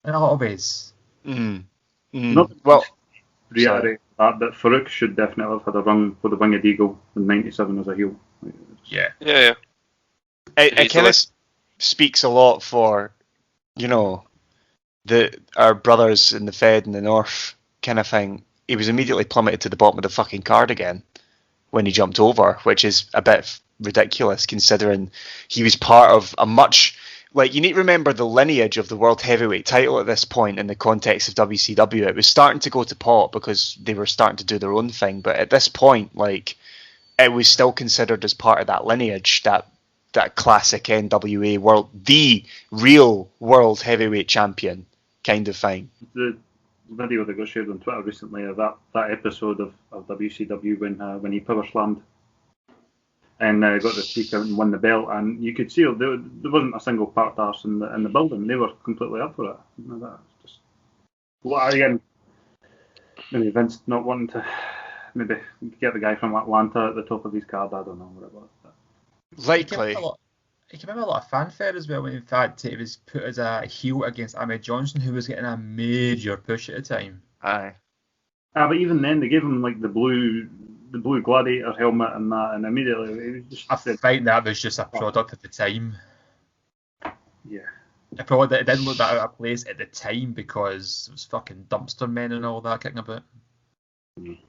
in a lot of ways. Well, reality that Farouk should definitely have had a run for the Winged Eagle in '97 as a heel. Yeah. It kind of speaks a lot for, our brothers in the Fed in the North kind of thing. He was immediately plummeted to the bottom of the fucking card again when he jumped over, which is a bit ridiculous considering he was part of a much... Like, you need to remember the lineage of the World Heavyweight title at this point in the context of WCW. It was starting to go to pot because they were starting to do their own thing, but at this point, like, it was still considered as part of that lineage, that classic NWA world, the real World Heavyweight champion kind of thing. The video that got shared on Twitter recently of that episode of WCW when he power slammed and got the 3 count and won the belt, and you could see there wasn't a single part arse in the building. They were completely up for it. That's just, well, again, maybe Vince not wanting to maybe get the guy from Atlanta at the top of his card. I don't know what it was. Likely. It came out a lot of fanfare as well when in fact it was put as a heel against Ahmed Johnson, who was getting a major push at the time. Aye. But even then they gave him like the blue gladiator helmet and that, and immediately it was just... I think that was just a product at the time. Yeah. It probably didn't look that out of place at the time because it was fucking dumpster men and all that kicking about.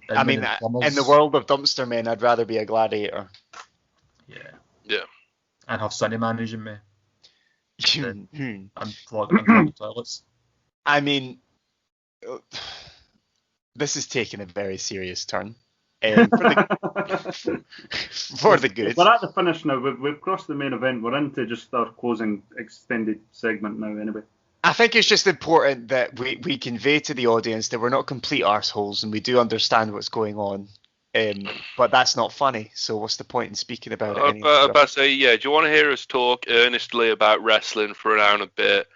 I mean, in the world of dumpster men, I'd rather be a gladiator. Yeah. And have Sonny managing me. Unclogging toilets. I mean, this is taking a very serious turn. For the good. We're at the finish now. We've crossed the main event. We're into just our closing extended segment now, anyway. I think it's just important that we convey to the audience that we're not complete arseholes and we do understand what's going on. But that's not funny, so what's the point in speaking about it anyway? I was about to say, do you want to hear us talk earnestly about wrestling for an hour and a bit,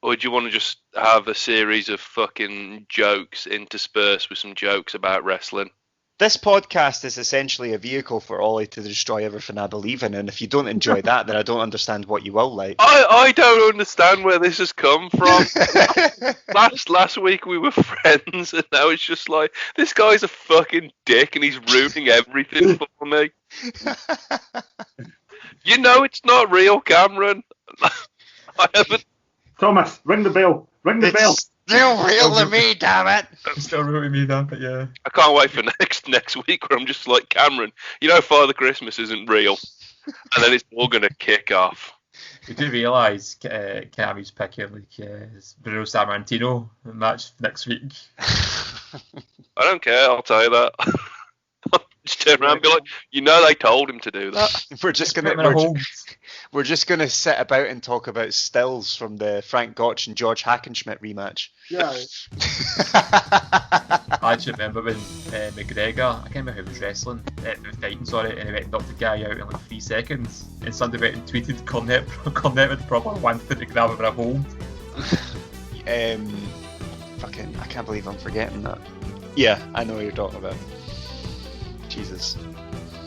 or do you want to just have a series of fucking jokes interspersed with some jokes about wrestling? This podcast is essentially a vehicle for Ollie to destroy everything I believe in, and if you don't enjoy that, then I don't understand what you will like. I don't understand where this has come from. Last week we were friends, and now it's just like, this guy's a fucking dick, and he's ruining everything for me. You know it's not real, Cameron. I haven't... Thomas, ring the bell. Ring the bell. Still real to me, damn it. Still real to me, damn it, yeah. I can't wait for next week where I'm just like, Cameron, you know Father Christmas isn't real. And then it's all going to kick off. We do realise Cammy's picking Bruno Sammartino match next week. I don't care, I'll tell you that. Just turn around and be like, you know they told him to do that. We're just gonna sit about and talk about stills from the Frank Gotch and George Hackenschmidt rematch. Yeah. I actually remember when McGregor, I can't remember who was wrestling, fighting, sorry, and he went and knocked the guy out in like 3 seconds, and somebody went and tweeted Cornette with proper wanted to grab him with a hold. Fucking, I can't believe I'm forgetting that. Yeah, I know what you're talking about. Jesus.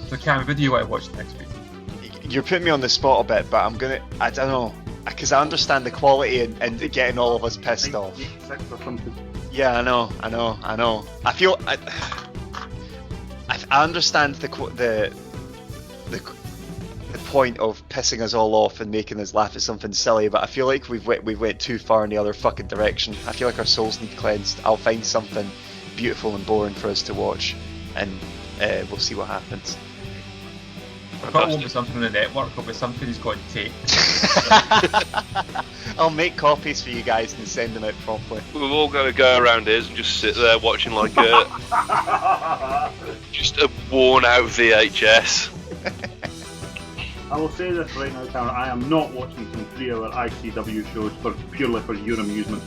So Cam, what do you want to watch next week? You're putting me on the spot a bit, but I don't know, because I understand the quality and getting all of us pissed off. Yeah, I know. I feel I understand the point of pissing us all off and making us laugh at something silly, but I feel like we've went too far in the other fucking direction. I feel like our souls need cleansed. I'll find something beautiful and boring for us to watch, and we'll see what happens. I thought it won't be something on the network, it'll be something he's got to take. I'll make copies for you guys and send them out properly. We're all going to go around his and just sit there watching like just a worn out VHS. I will say this right now, Cameron, I am not watching some 3-hour ICW shows purely for your amusement.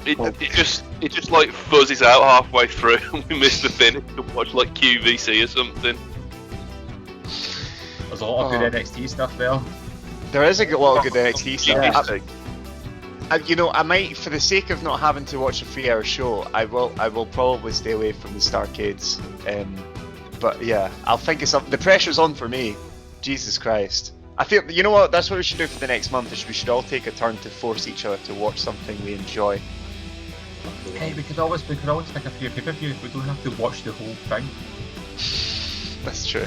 It just like fuzzes out halfway through, and we miss the finish to watch like QVC or something. There's a lot of good NXT stuff there. There is a lot of good NXT stuff. Yeah. I might, for the sake of not having to watch a 3-hour show, I will probably stay away from the Starcades. But yeah, I'll think of something. The pressure's on for me. Jesus Christ. I feel, you know what? That's what we should do for the next month. Is we should all take a turn to force each other to watch something we enjoy. Hey, we could always pick a few pay-per-view. We don't have to watch the whole thing. That's true.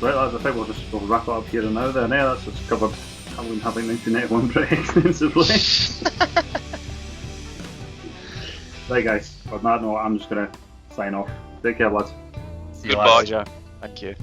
Right, lads, I think we'll wrap it up here and now then. Yeah, that's just covered Halloween Havoc 1991 pretty extensively. Right, guys, on that note, I'm just going to sign off. Take care, lads. See you Goodbye. later. Thank you.